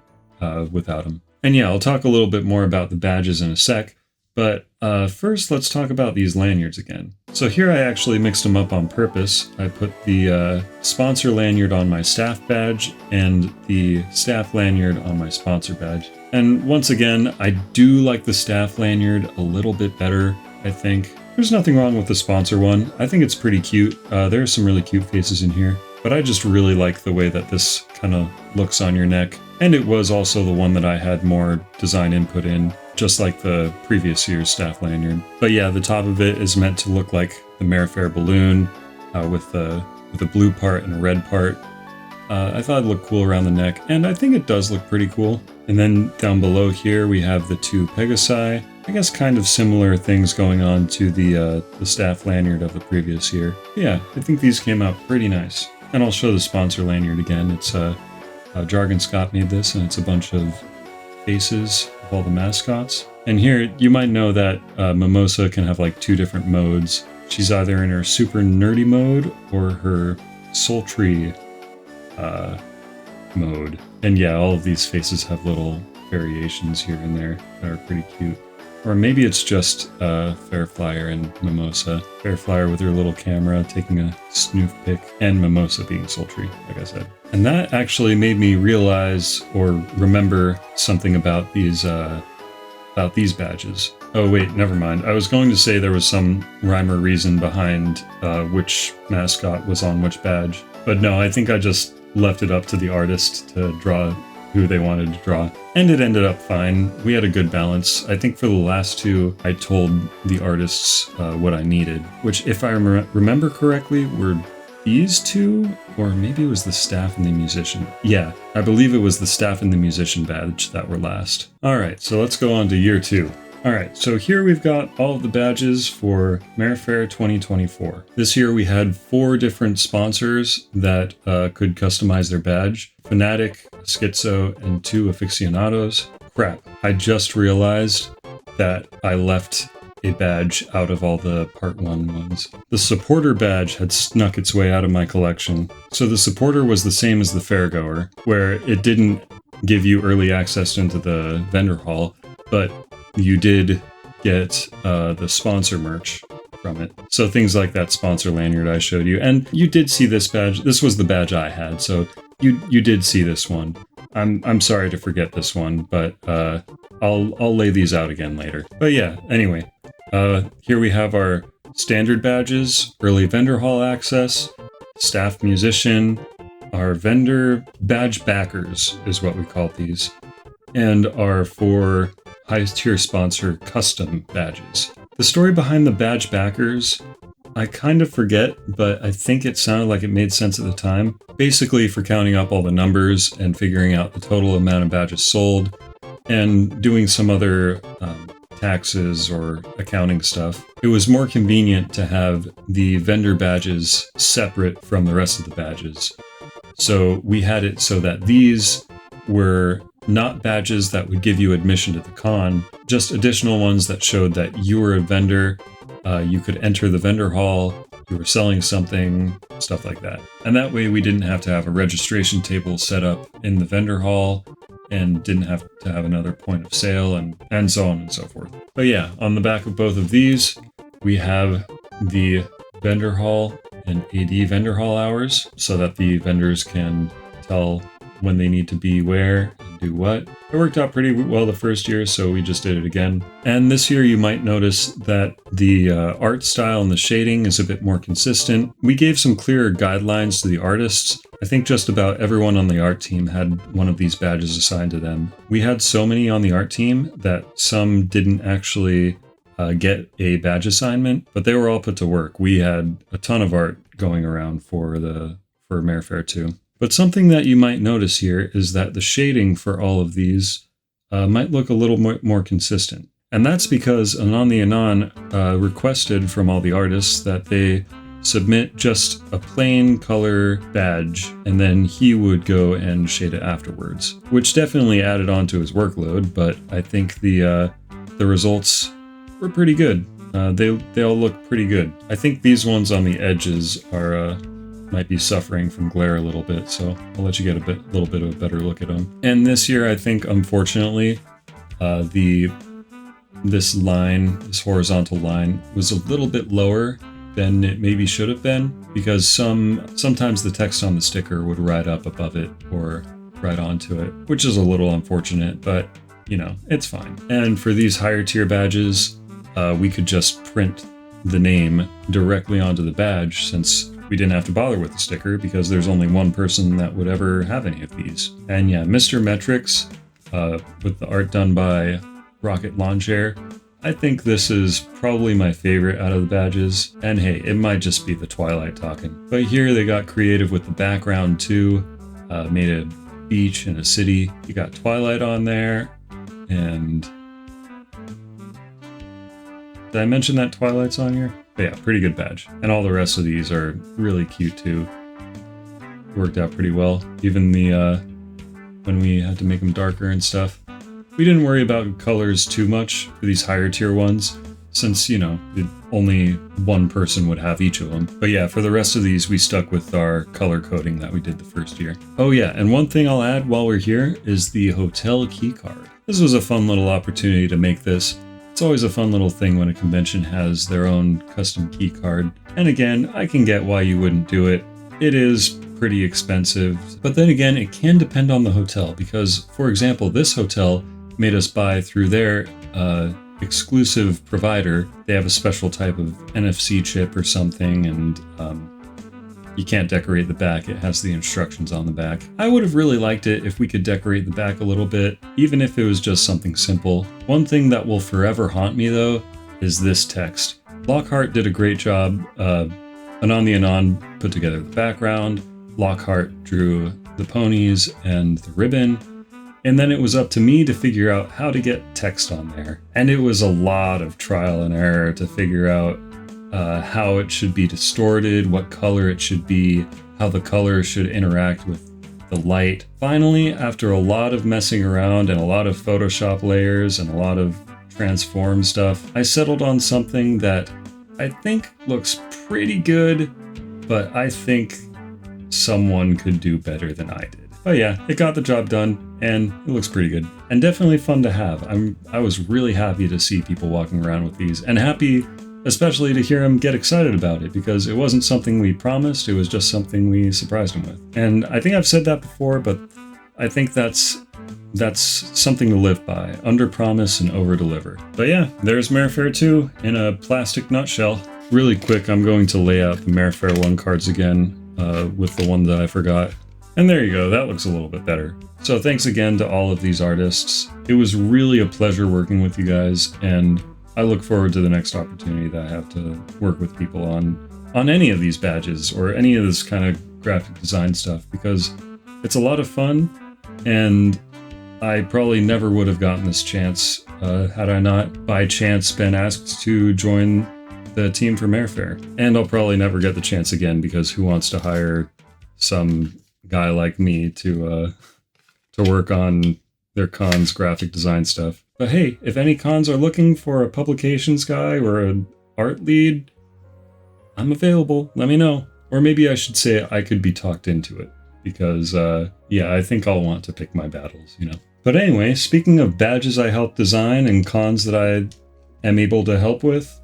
without them. And yeah, I'll talk a little bit more about the badges in a sec, but first let's talk about these lanyards again. So here I actually mixed them up on purpose. I put the sponsor lanyard on my staff badge and the staff lanyard on my sponsor badge. And once again, I do like the staff lanyard a little bit better, I think. There's nothing wrong with the sponsor one. I think it's pretty cute. There are some really cute faces in here, but I just really like the way that this kind of looks on your neck. And it was also the one that I had more design input in, just like the previous year's staff lanyard. But yeah, the top of it is meant to look like the Marefair balloon with a blue part and a red part. I thought it looked cool around the neck, and I think it does look pretty cool. And then down below here we have the two Pegasi. I guess kind of similar things going on to the staff lanyard of the previous year. Yeah, I think these came out pretty nice. And I'll show the sponsor lanyard again. It's Jargon Scott made this, and it's a bunch of faces of all the mascots. And here, you might know that Mimosa can have like two different modes. She's either in her super nerdy mode or her sultry mode. And yeah, all of these faces have little variations here and there that are pretty cute. Or maybe it's just Fairflyer and Mimosa. Fairflyer with her little camera taking a snoof pic, and Mimosa being sultry, like I said. And that actually made me realize or remember something about these badges. Oh wait, never mind. I was going to say there was some rhyme or reason behind which mascot was on which badge. But no, I think I just left it up to the artist to draw who they wanted to draw. And it ended up fine. We had a good balance. I think for the last two, I told the artists what I needed, which if I remember correctly, were these two, or maybe it was the staff and the musician. Yeah, I believe it was the staff and the musician badge that were last. All right, so let's go on to year two. All right, so here we've got all of the badges for Marefair 2024. This year we had 4 different sponsors that could customize their badge. Fnatic, Schizo, and 2 aficionados. Crap, I just realized that I left a badge out of all the part 1 ones. The supporter badge had snuck its way out of my collection. So the supporter was the same as the fairgoer, where it didn't give you early access into the vendor hall, but you did get the sponsor merch from it. So things like that sponsor lanyard I showed you. And you did see this badge. This was the badge I had, so you did see this one. I'm sorry to forget this one, but I'll lay these out again later. But yeah, anyway, here we have our standard badges, early vendor hall access, staff musician, our vendor badge backers is what we call these, and our 4 high tier sponsor custom badges. The story behind the badge backers, I kind of forget, but I think it sounded like it made sense at the time. Basically for counting up all the numbers and figuring out the total amount of badges sold and doing some other taxes or accounting stuff. It was more convenient to have the vendor badges separate from the rest of the badges. So we had it so that these were not badges that would give you admission to the con, just additional ones that showed that you were a vendor, you could enter the vendor hall, you were selling something, stuff like that. And that way we didn't have to have a registration table set up in the vendor hall and didn't have to have another point of sale and so on and so forth. But yeah, on the back of both of these, we have the vendor hall and AD vendor hall hours so that the vendors can tell when they need to be where and do what. It worked out pretty well the first year, so we just did it again. And this year you might notice that the art style and the shading is a bit more consistent. We gave some clearer guidelines to the artists. I think just about everyone on the art team had one of these badges assigned to them. We had so many on the art team that some didn't actually get a badge assignment, but they were all put to work. We had a ton of art going around for Marefair too. But something that you might notice here is that the shading for all of these might look a little more consistent. And that's because Anon the Anon requested from all the artists that they submit just a plain color badge, and then he would go and shade it afterwards, which definitely added on to his workload, but I think the results were pretty good. They all look pretty good. I think these ones on the edges are might be suffering from glare a little bit, so I'll let you get a little bit of a better look at them. And this year, I think, unfortunately, this horizontal line, was a little bit lower than it maybe should have been, because sometimes the text on the sticker would ride up above it or right onto it, which is a little unfortunate, but you know, it's fine. And for these higher tier badges, we could just print the name directly onto the badge, since we didn't have to bother with the sticker because there's only one person that would ever have any of these. And yeah, Mr. Metrics, with the art done by Rocket Lawn Chair, I think this is probably my favorite out of the badges. And hey, it might just be the Twilight talking. But here they got creative with the background too, made a beach and a city. You got Twilight on there, and did I mention that Twilight's on here? But yeah, pretty good badge. And all the rest of these are really cute too. Worked out pretty well. Even the, when we had to make them darker and stuff. We didn't worry about colors too much for these higher tier ones, since, you know, only one person would have each of them. But yeah, for the rest of these, we stuck with our color coding that we did the first year. Oh yeah, and one thing I'll add while we're here is the hotel key card. This was a fun little opportunity to make this. It's always a fun little thing when a convention has their own custom key card. And again, I can get why you wouldn't do it. It is pretty expensive, but then again, it can depend on the hotel, because, for example, this hotel made us buy through their exclusive provider. They have a special type of NFC chip or something, and you can't decorate the back. It has the instructions on the back. I would have really liked it if we could decorate the back a little bit, even if it was just something simple. One thing that will forever haunt me, though, is this text. Lockhart did a great job. Anon the Anon put together the background. Lockhart drew the ponies and the ribbon. And then it was up to me to figure out how to get text on there. And it was a lot of trial and error to figure out how it should be distorted, what color it should be, how the color should interact with the light. Finally, after a lot of messing around and a lot of Photoshop layers and a lot of transform stuff, I settled on something that I think looks pretty good, but I think someone could do better than I did. But yeah, it got the job done, and it looks pretty good. And definitely fun to have. I was really happy to see people walking around with these, and happy especially to hear him get excited about it, because it wasn't something we promised, it was just something we surprised him with. And I think I've said that before, but I think that's something to live by. Under-promise and over-deliver. But yeah, there's Marefair 2 in a plastic nutshell. Really quick, I'm going to lay out the Marefair 1 cards again with the one that I forgot. And there you go, that looks a little bit better. So thanks again to all of these artists. It was really a pleasure working with you guys, and I look forward to the next opportunity that I have to work with people on any of these badges or any of this kind of graphic design stuff, because it's a lot of fun, and I probably never would have gotten this chance had I not by chance been asked to join the team for Marefair. And I'll probably never get the chance again, because who wants to hire some guy like me to work on their cons graphic design stuff. But hey, if any cons are looking for a publications guy or an art lead, I'm available. Let me know. Or maybe I should say I could be talked into it, because yeah, I think I'll want to pick my battles, you know. But anyway, speaking of badges I helped design and cons that I am able to help with,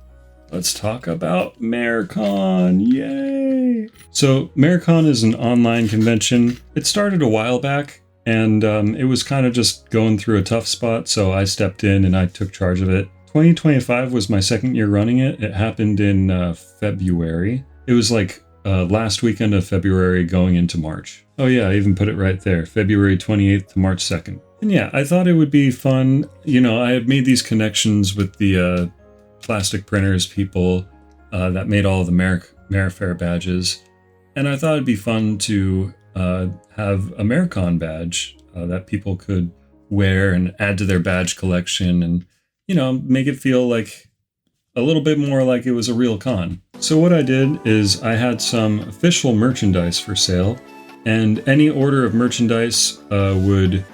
let's talk about Marecon. Yay! So Marecon is an online convention. It started a while back, and it was kind of just going through a tough spot, so I stepped in and I took charge of it. 2025 was my second year running it. It happened in February. It was like last weekend of February going into March. Oh yeah, I even put it right there, February 28th to March 2nd. And yeah, I thought it would be fun. You know, I had made these connections with the plastic printers people that made all of the Marefair badges, and I thought it'd be fun to have a Marecon badge that people could wear and add to their badge collection, and you know, make it feel like a little bit more like it was a real con. So what I did is I had some official merchandise for sale, and any order of merchandise would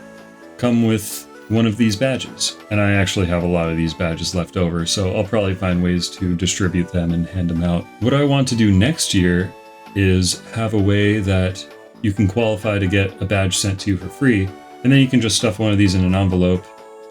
come with one of these badges. And I actually have a lot of these badges left over, so I'll probably find ways to distribute them and hand them out. What I want to do next year is have a way that you can qualify to get a badge sent to you for free, and then you can just stuff one of these in an envelope,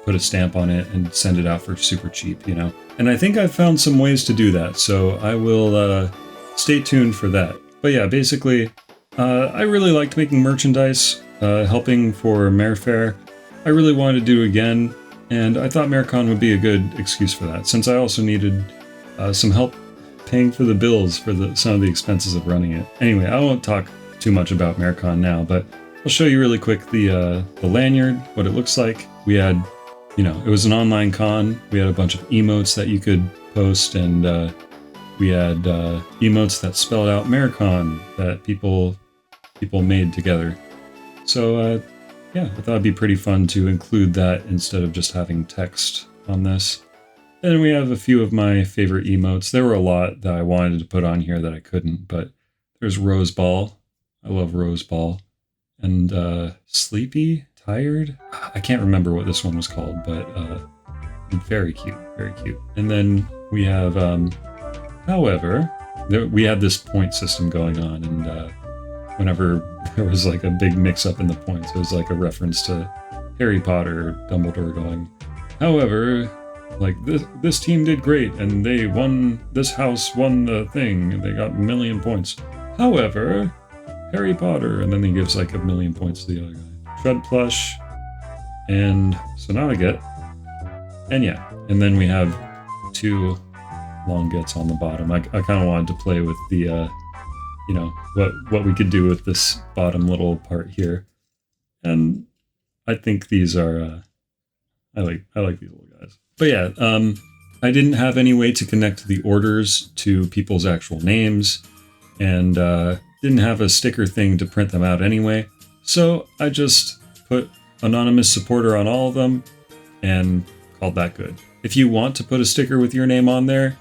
put a stamp on it, and send it out for super cheap, you know? And I think I've found some ways to do that, so I will stay tuned for that. But yeah, basically, I really liked making merchandise, helping for Marefair. I really wanted to do it again, and I thought Marecon would be a good excuse for that, since I also needed some help paying for the bills for some of the expenses of running it. Anyway, I won't talk too much about Marecon now, but I'll show you really quick the lanyard, what it looks like. We had, you know, it was an online con. We had a bunch of emotes that you could post, and we had emotes that spelled out Marecon that people made together. So yeah, I thought it'd be pretty fun to include that instead of just having text on this. Then we have a few of my favorite emotes. There were a lot that I wanted to put on here that I couldn't, but there's Roseball. I love Roseball. And Sleepy? Tired? I can't remember what this one was called, but very cute, very cute. And then we have, however, we had this point system going on, and whenever there was like a big mix-up in the points, it was like a reference to Harry Potter or Dumbledore going, however, like this team did great, and they won, this house won the thing, and they got 1 million points. However, Harry Potter, and then he gives like 1 million points to the other guy. Shred Plush, and Sonata Get, and yeah, and then we have 2 long gets on the bottom. I kind of wanted to play with the, you know, what we could do with this bottom little part here, and I think these are, I like these little guys. But yeah, I didn't have any way to connect the orders to people's actual names, and didn't have a sticker thing to print them out anyway, so I just put anonymous supporter on all of them and called that good. If you want to put a sticker with your name on there,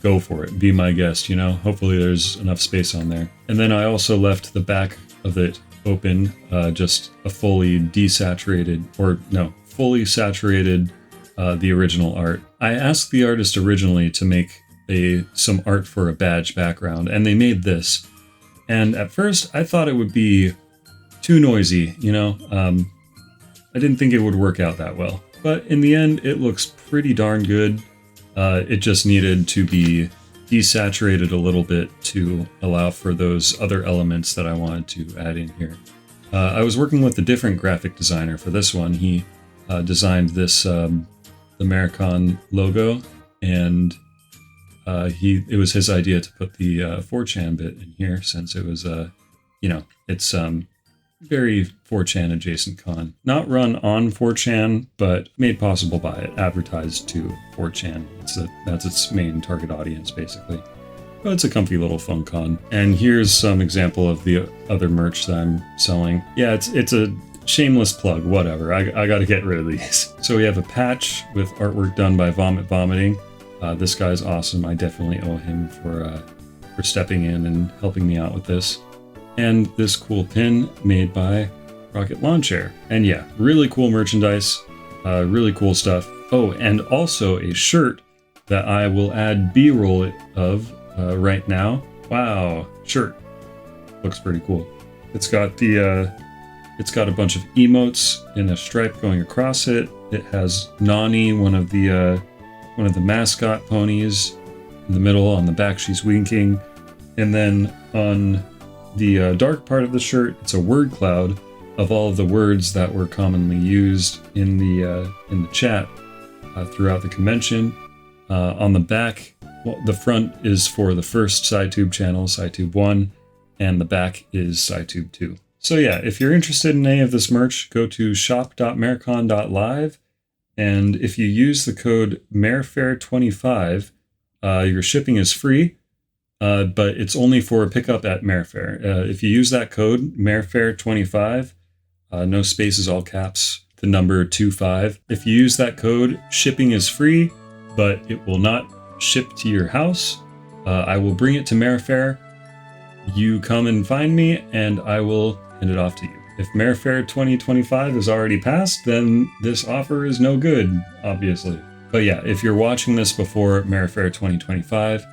go for it. Be my guest, you know? Hopefully there's enough space on there. And then I also left the back of it open, just a fully desaturated, or no, fully saturated the original art. I asked the artist originally to make some art for a badge background, and they made this. And at first, I thought it would be too noisy, you know? I didn't think it would work out that well. But in the end, it looks pretty darn good. It just needed to be desaturated a little bit to allow for those other elements that I wanted to add in here. I was working with a different graphic designer for this one. He designed this, the Marecon logo, and it was his idea to put the 4chan bit in here, since it was, it's very 4chan adjacent con. Not run on 4chan, but made possible by it, advertised to 4chan. That's its main target audience, basically. But it's a comfy little fun con. And here's some example of the other merch that I'm selling. Yeah, it's a shameless plug, whatever. I gotta get rid of these. So we have a patch with artwork done by Vomit Vomiting. This guy's awesome. I definitely owe him for stepping in and helping me out with this. And this cool pin made by Rocket Lawn Chair. And yeah, really cool merchandise, really cool stuff. Oh, and also a shirt that I will add B-roll of right now. Wow, shirt. Looks pretty cool. It's got a bunch of emotes in a stripe going across it. It has Nani, one of the mascot ponies, in the middle. On the back, she's winking. And then on the dark part of the shirt, it's a word cloud of all of the words that were commonly used in the chat throughout the convention. On the back, well, the front is for the first SciTube channel, SciTube 1, and the back is SciTube 2. So yeah, if you're interested in any of this merch, go to shop.marecon.live, and if you use the code Marefair25, your shipping is free. But it's only for pickup at Marefair. If you use that code, Marefair25, no spaces, all caps, the number 25. If you use that code, shipping is free, but it will not ship to your house. I will bring it to Marefair. You come and find me, and I will hand it off to you. If Marefair 2025 is already passed, then this offer is no good, obviously. But yeah, if you're watching this before Marefair 2025,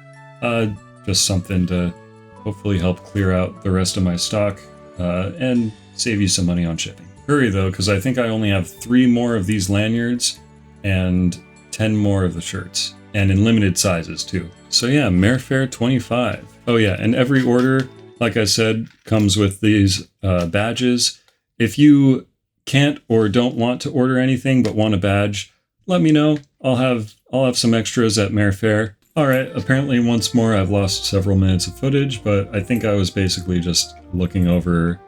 just something to hopefully help clear out the rest of my stock and save you some money on shipping. Hurry though, because I think I only have 3 more of these lanyards and 10 more of the shirts, and in limited sizes too. So yeah, Marefair 25. Oh yeah, and every order, like I said, comes with these badges. If you can't or don't want to order anything but want a badge, let me know. I'll have some extras at Marefair. Alright, apparently once more I've lost several minutes of footage, but I think I was basically just looking over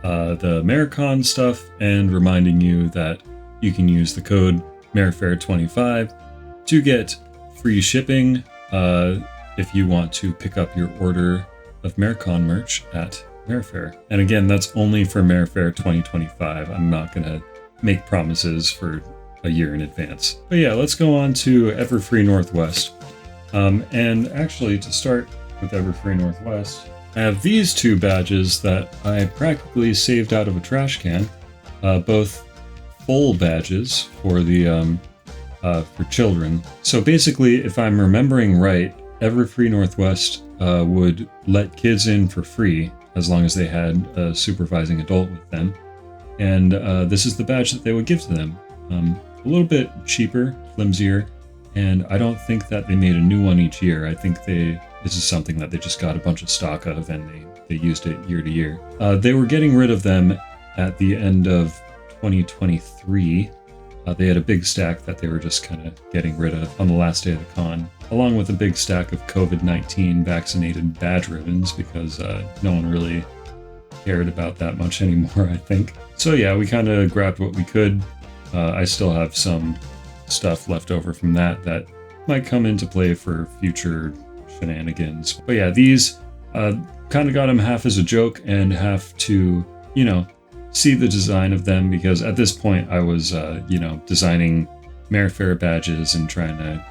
the Marecon stuff and reminding you that you can use the code Marefair25 to get free shipping if you want to pick up your order of Marecon merch at Marefair. And again, that's only for Marefair 2025. I'm not going to make promises for a year in advance. But yeah, let's go on to Everfree Northwest. And actually, to start with Everfree Northwest, I have these 2 badges that I practically saved out of a trash can, both full badges for the for children. So basically, if I'm remembering right, Everfree Northwest would let kids in for free as long as they had a supervising adult with them, and this is the badge that they would give to them. A little bit cheaper, flimsier. And I don't think that they made a new one each year. I think this is something that they just got a bunch of stock of, and they used it year to year. They were getting rid of them at the end of 2023. They had a big stack that they were just kind of getting rid of on the last day of the con, along with a big stack of COVID-19 vaccinated badge ribbons, because no one really cared about that much anymore, I think. So yeah, we kind of grabbed what we could. I still have some stuff left over from that might come into play for future shenanigans. But yeah, these kind of got them half as a joke and half to, see the design of them, because at this point I was, designing Marefair badges and trying to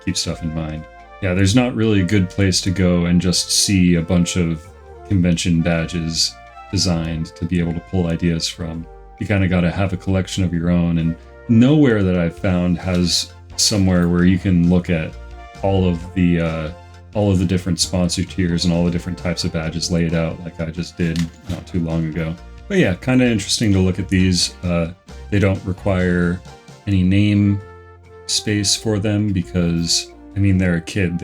keep stuff in mind. Yeah, there's not really a good place to go and just see a bunch of convention badges designed to be able to pull ideas from. You kind of got to have a collection of your own, and nowhere that I've found has somewhere where you can look at all of the different sponsor tiers and all the different types of badges laid out like I just did not too long ago. But yeah, kind of interesting to look at these. They don't require any name space for them because I mean, they're a kid.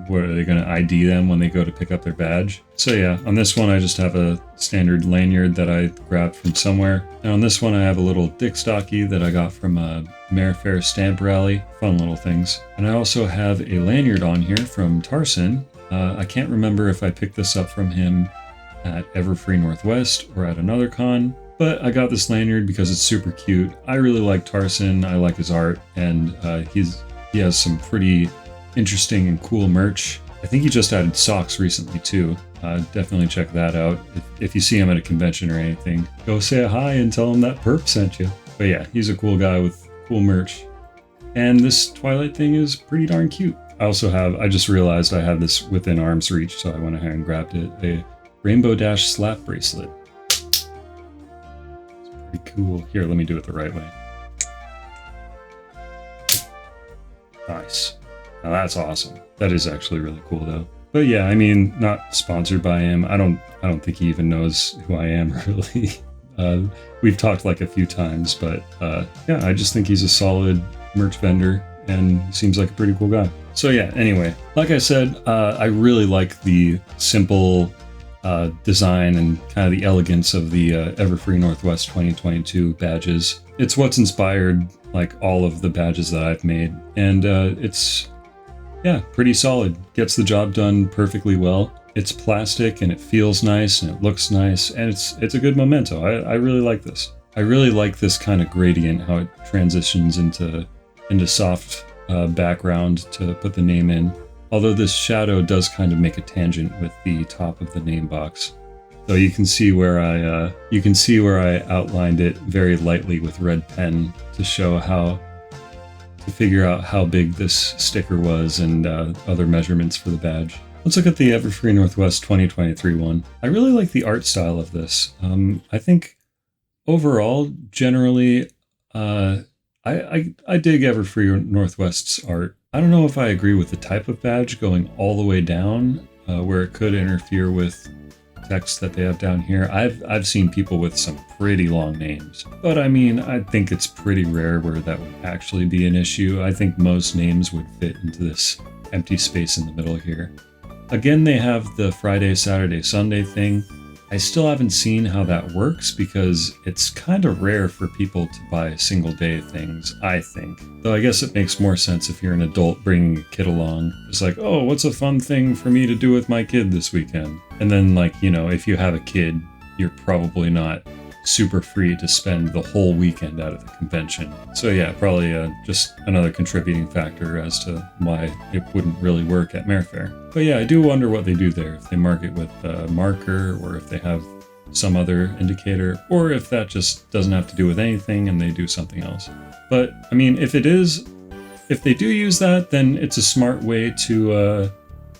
What are they going to ID them when they go to pick up their badge? So yeah, on this one I just have a standard lanyard that I grabbed from somewhere. And on this one I have a little Dick Stocky that I got from a Marefair stamp rally. Fun little things. And I also have a lanyard on here from Tarson. I can't remember if I picked this up from him at Everfree Northwest or at another con, but I got this lanyard because it's super cute. I really like Tarson, I like his art, and he has some pretty interesting and cool merch. I think he just added socks recently too. Definitely check that out. If you see him at a convention or anything, go say hi and tell him that Purp sent you. But yeah, he's a cool guy with cool merch. And this Twilight thing is pretty darn cute. I just realized I have this within arm's reach, so I went ahead and grabbed it. A Rainbow Dash slap bracelet. It's pretty cool. Here, let me do it the right way. Nice. Now that's awesome. That is actually really cool though. But yeah, I mean, not sponsored by him. I don't think he even knows who I am really. We've talked like a few times, but yeah, I just think he's a solid merch vendor and he seems like a pretty cool guy. So yeah, anyway, like I said, I really like the simple design and kind of the elegance of the Everfree Northwest 2022 badges. It's what's inspired like all of the badges that I've made, and it's yeah, pretty solid. Gets the job done perfectly well. It's plastic and it feels nice and it looks nice, and it's a good memento. I really like this. I really like this kind of gradient, how it transitions into soft background to put the name in. Although this shadow does kind of make a tangent with the top of the name box. So you can see where I outlined it very lightly with red pen to show to figure out how big this sticker was and other measurements for the badge. Let's look at the Everfree Northwest 2023 one. I really like the art style of this. I think overall, generally, I dig Everfree Northwest's art. I don't know if I agree with the type of badge going all the way down, where it could interfere with text that they have down here. I've seen people with some pretty long names, but I mean, I think it's pretty rare where that would actually be an issue. I think most names would fit into this empty space in the middle here. Again, they have the Friday, Saturday, Sunday thing. I still haven't seen how that works because it's kind of rare for people to buy single day things, I think. Though I guess it makes more sense if you're an adult bringing a kid along. It's like, oh, what's a fun thing for me to do with my kid this weekend? And then, like, you know, if you have a kid, you're probably not super free to spend the whole weekend out of the convention. So yeah, probably just another contributing factor as to why it wouldn't really work at Marefair. But yeah, I do wonder what they do there, if they mark it with a marker or if they have some other indicator, or if that just doesn't have to do with anything and they do something else. But I mean, if they do use that, then it's a smart way to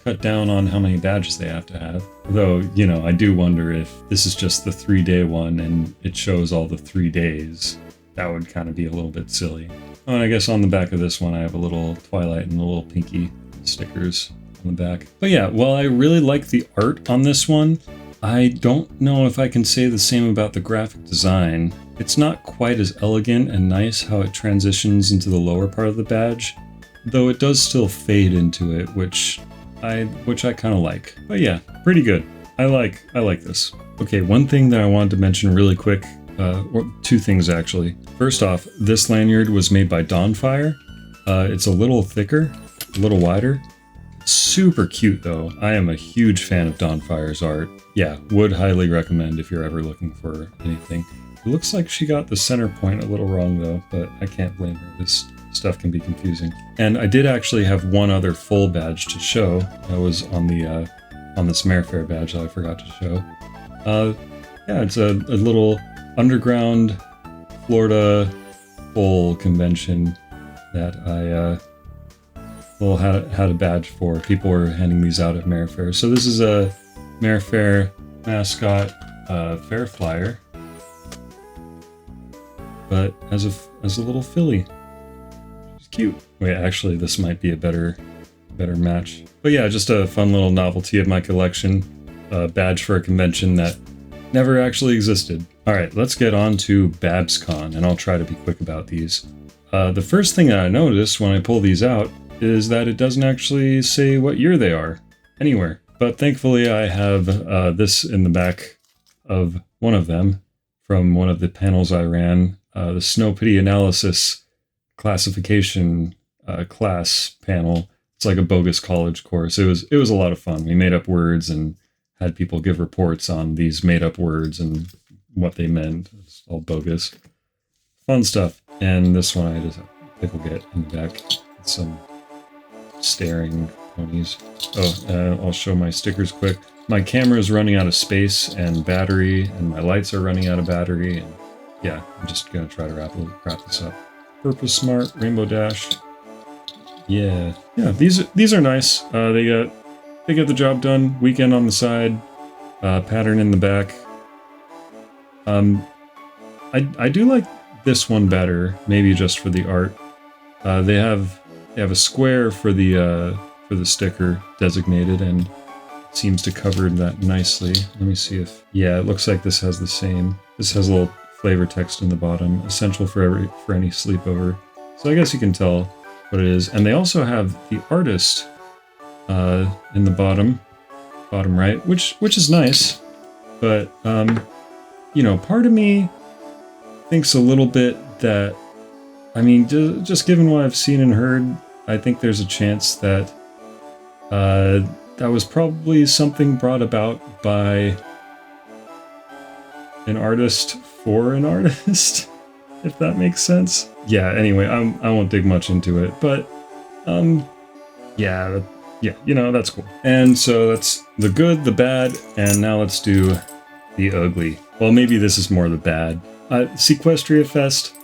cut down on how many badges they have to have. Though, you know, I do wonder if this is just the 3-day one and it shows all the 3 days. That would kind of be a little bit silly. Oh, and I guess on the back of this one, I have a little Twilight and a little Pinky stickers on the back. But yeah, while I really like the art on this one, I don't know if I can say the same about the graphic design. It's not quite as elegant and nice how it transitions into the lower part of the badge, though it does still fade into it, which I kind of like. But yeah, pretty good. I like this. Okay, one thing that I wanted to mention really quick, or two things actually. First off, this lanyard was made by Dawnfire. It's a little thicker, a little wider. Super cute though. I am a huge fan of Dawnfire's art. Yeah, would highly recommend if you're ever looking for anything. It looks like she got the center point a little wrong though, but I can't blame her. This stuff can be confusing. And I did actually have one other full badge to show. That was on the on this Marefair badge that I forgot to show. Yeah, it's a little underground Florida full convention that I had a badge for. People were handing these out at Marefair. So this is a Marefair mascot fair flyer, but as a little filly. It's cute. Wait, actually, this might be a better match. But yeah, just a fun little novelty of my collection. A badge for a convention that never actually existed. All right, let's get on to Babscon, and I'll try to be quick about these. The first thing that I noticed when I pull these out is that it doesn't actually say what year they are anywhere. But thankfully I have this in the back of one of them from one of the panels I ran, the Snow Pity Analysis Classification class panel. It's like a bogus college course. It was a lot of fun. We made up words and had people give reports on these made up words and what they meant. It's all bogus. Fun stuff. And this one I just think we'll get in the back. Some staring ponies. Oh, I'll show my stickers quick. My camera is running out of space and battery, and my lights are running out of battery. And yeah, I'm just gonna try to wrap this up. Purpose Smart, Rainbow Dash. Yeah, these are nice. They get the job done. Weekend on the side, pattern in the back. I do like this one better, maybe just for the art. They have a square for the sticker designated, and it seems to cover that nicely. Let me see if it looks like this has the same. This has a little flavor text in the bottom, essential for any sleepover. So I guess you can tell what it is. And they also have the artist in the bottom right, which is nice. But you know, part of me thinks a little bit that, I mean, just given what I've seen and heard, I think there's a chance that that was probably something brought about by an artist for an artist, if that makes sense. Yeah, anyway, I won't dig much into it, but yeah, you know, that's cool. And so that's the good, the bad, and now let's do the ugly. Well, maybe this is more the bad. Sequestria Fest,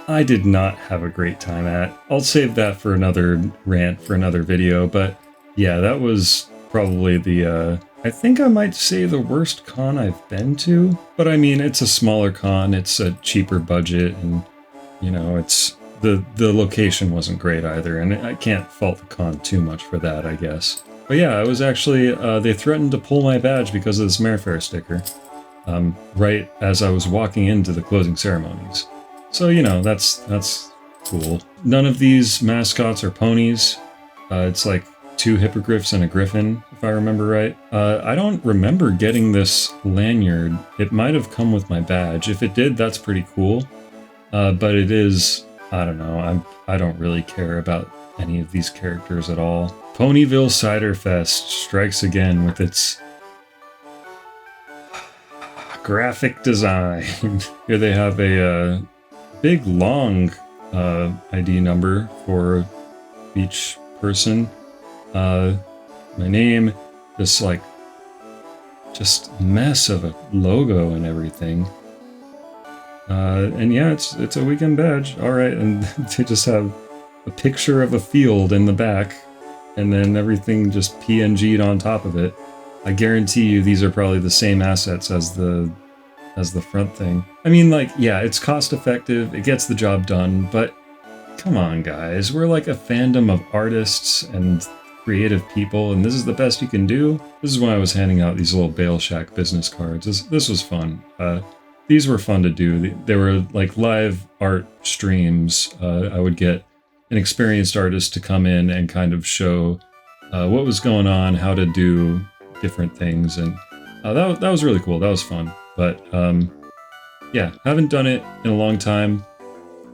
I did not have a great time at. I'll save that for another rant for another video, but yeah, that was probably the, I think I might say the worst con I've been to. But I mean, it's a smaller con, it's a cheaper budget, and you know, it's the location wasn't great either, and I can't fault the con too much for that, I guess. But yeah, I was actually, they threatened to pull my badge because of this Marefair sticker, right as I was walking into the closing ceremonies. So, you know, that's cool. None of these mascots are ponies. It's like 2 hippogriffs and a griffin, if I remember right. I don't remember getting this lanyard. It might have come with my badge. If it did, that's pretty cool. But it is, I don't know, I don't really care about any of these characters at all. Ponyville Cider Fest strikes again with its graphic design. Here they have a big long ID number for each person. My name, this like just mess of a logo and everything. And yeah, it's a weekend badge. All right, and they just have a picture of a field in the back, and then everything just PNG'd on top of it. I guarantee you these are probably the same assets as the front thing. I mean, like, yeah, it's cost effective, it gets the job done, but come on, guys, we're like a fandom of artists and creative people, and this is the best you can do? This is when I was handing out these little Bale Shack business cards. This was fun. These were fun to do. They were like live art streams. I would get an experienced artist to come in and kind of show what was going on, how to do different things, and that was really cool. That was fun. But yeah, haven't done it in a long time.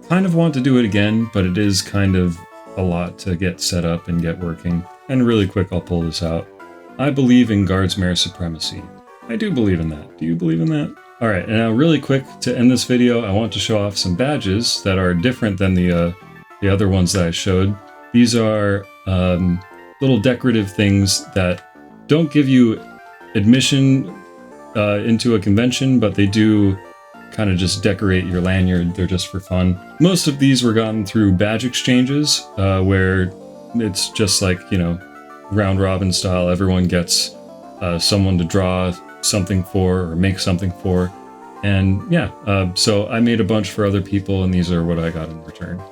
Kind of want to do it again, but it is kind of a lot to get set up and get working. And really quick, I'll pull this out. I believe in Guardsmare supremacy. I do believe in that. Do you believe in that? All right, and now really quick to end this video, I want to show off some badges that are different than the other ones that I showed. These are little decorative things that don't give you admission into a convention, but they do kind of just decorate your lanyard. They're just for fun. Most of these were gotten through badge exchanges, where it's just like, you know, round robin style. Everyone gets someone to draw something for or make something for. And yeah, so I made a bunch for other people, and these are what I got in return.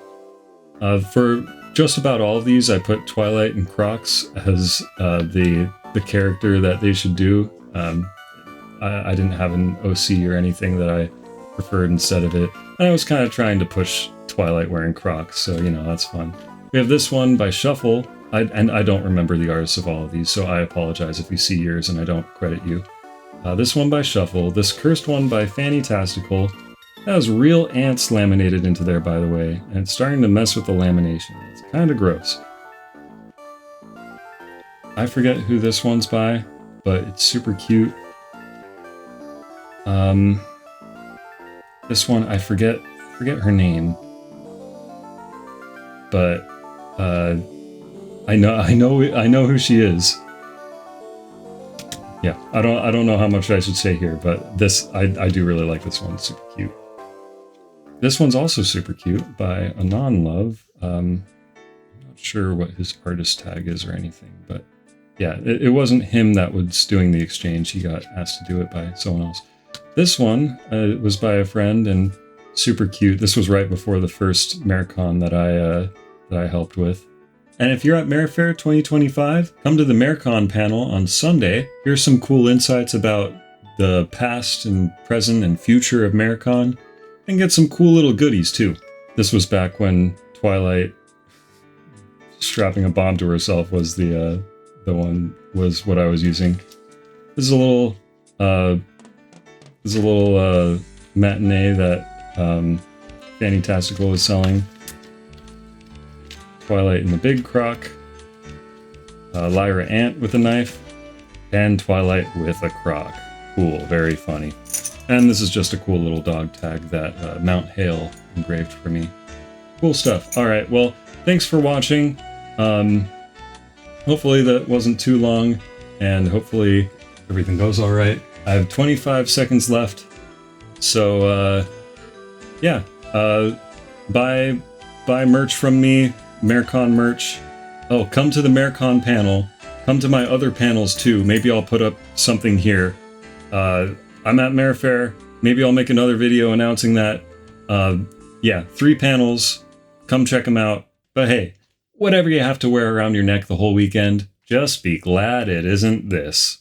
For just about all of these, I put Twilight and Crocs as the character that they should do. I didn't have an OC or anything that I preferred instead of it. And I was kind of trying to push Twilight wearing Crocs, so, you know, that's fun. We have this one by Shuffle. And I don't remember the artists of all of these, so I apologize if you see yours and I don't credit you. This one by Shuffle. This cursed one by Fannytastical. That has real ants laminated into there, by the way, and it's starting to mess with the lamination. It's kind of gross. I forget who this one's by, but it's super cute. This one, I forget her name, but I know who she is. Yeah, I don't know how much I should say here, but this I do really like this one. It's super cute. This one's also super cute by Anon Love. I'm not sure what his artist tag is or anything, but yeah, it wasn't him that was doing the exchange. He got asked to do it by someone else. This one was by a friend and super cute. This was right before the first Marecon that I helped with. And if you're at Marefair 2025, come to the Marecon panel on Sunday. Here's some cool insights about the past and present and future of Marecon, and get some cool little goodies too. This was back when Twilight strapping a bomb to herself was the one was what I was using. This is a little matinee that Fannytastical was selling. Twilight in the big crock, Lyra Ant with a knife, and Twilight with a crock. Cool, very funny. And this is just a cool little dog tag that Mount Hale engraved for me. Cool stuff. Alright, well, thanks for watching. Hopefully that wasn't too long, and hopefully everything goes alright. I have 25 seconds left, so yeah, buy merch from me. Marecon merch. Oh, come to the Marecon panel. Come to my other panels too. Maybe I'll put up something here. I'm at Marefair. Maybe I'll make another video announcing that. Yeah, 3 panels. Come check them out. But hey, whatever you have to wear around your neck the whole weekend, just be glad it isn't this.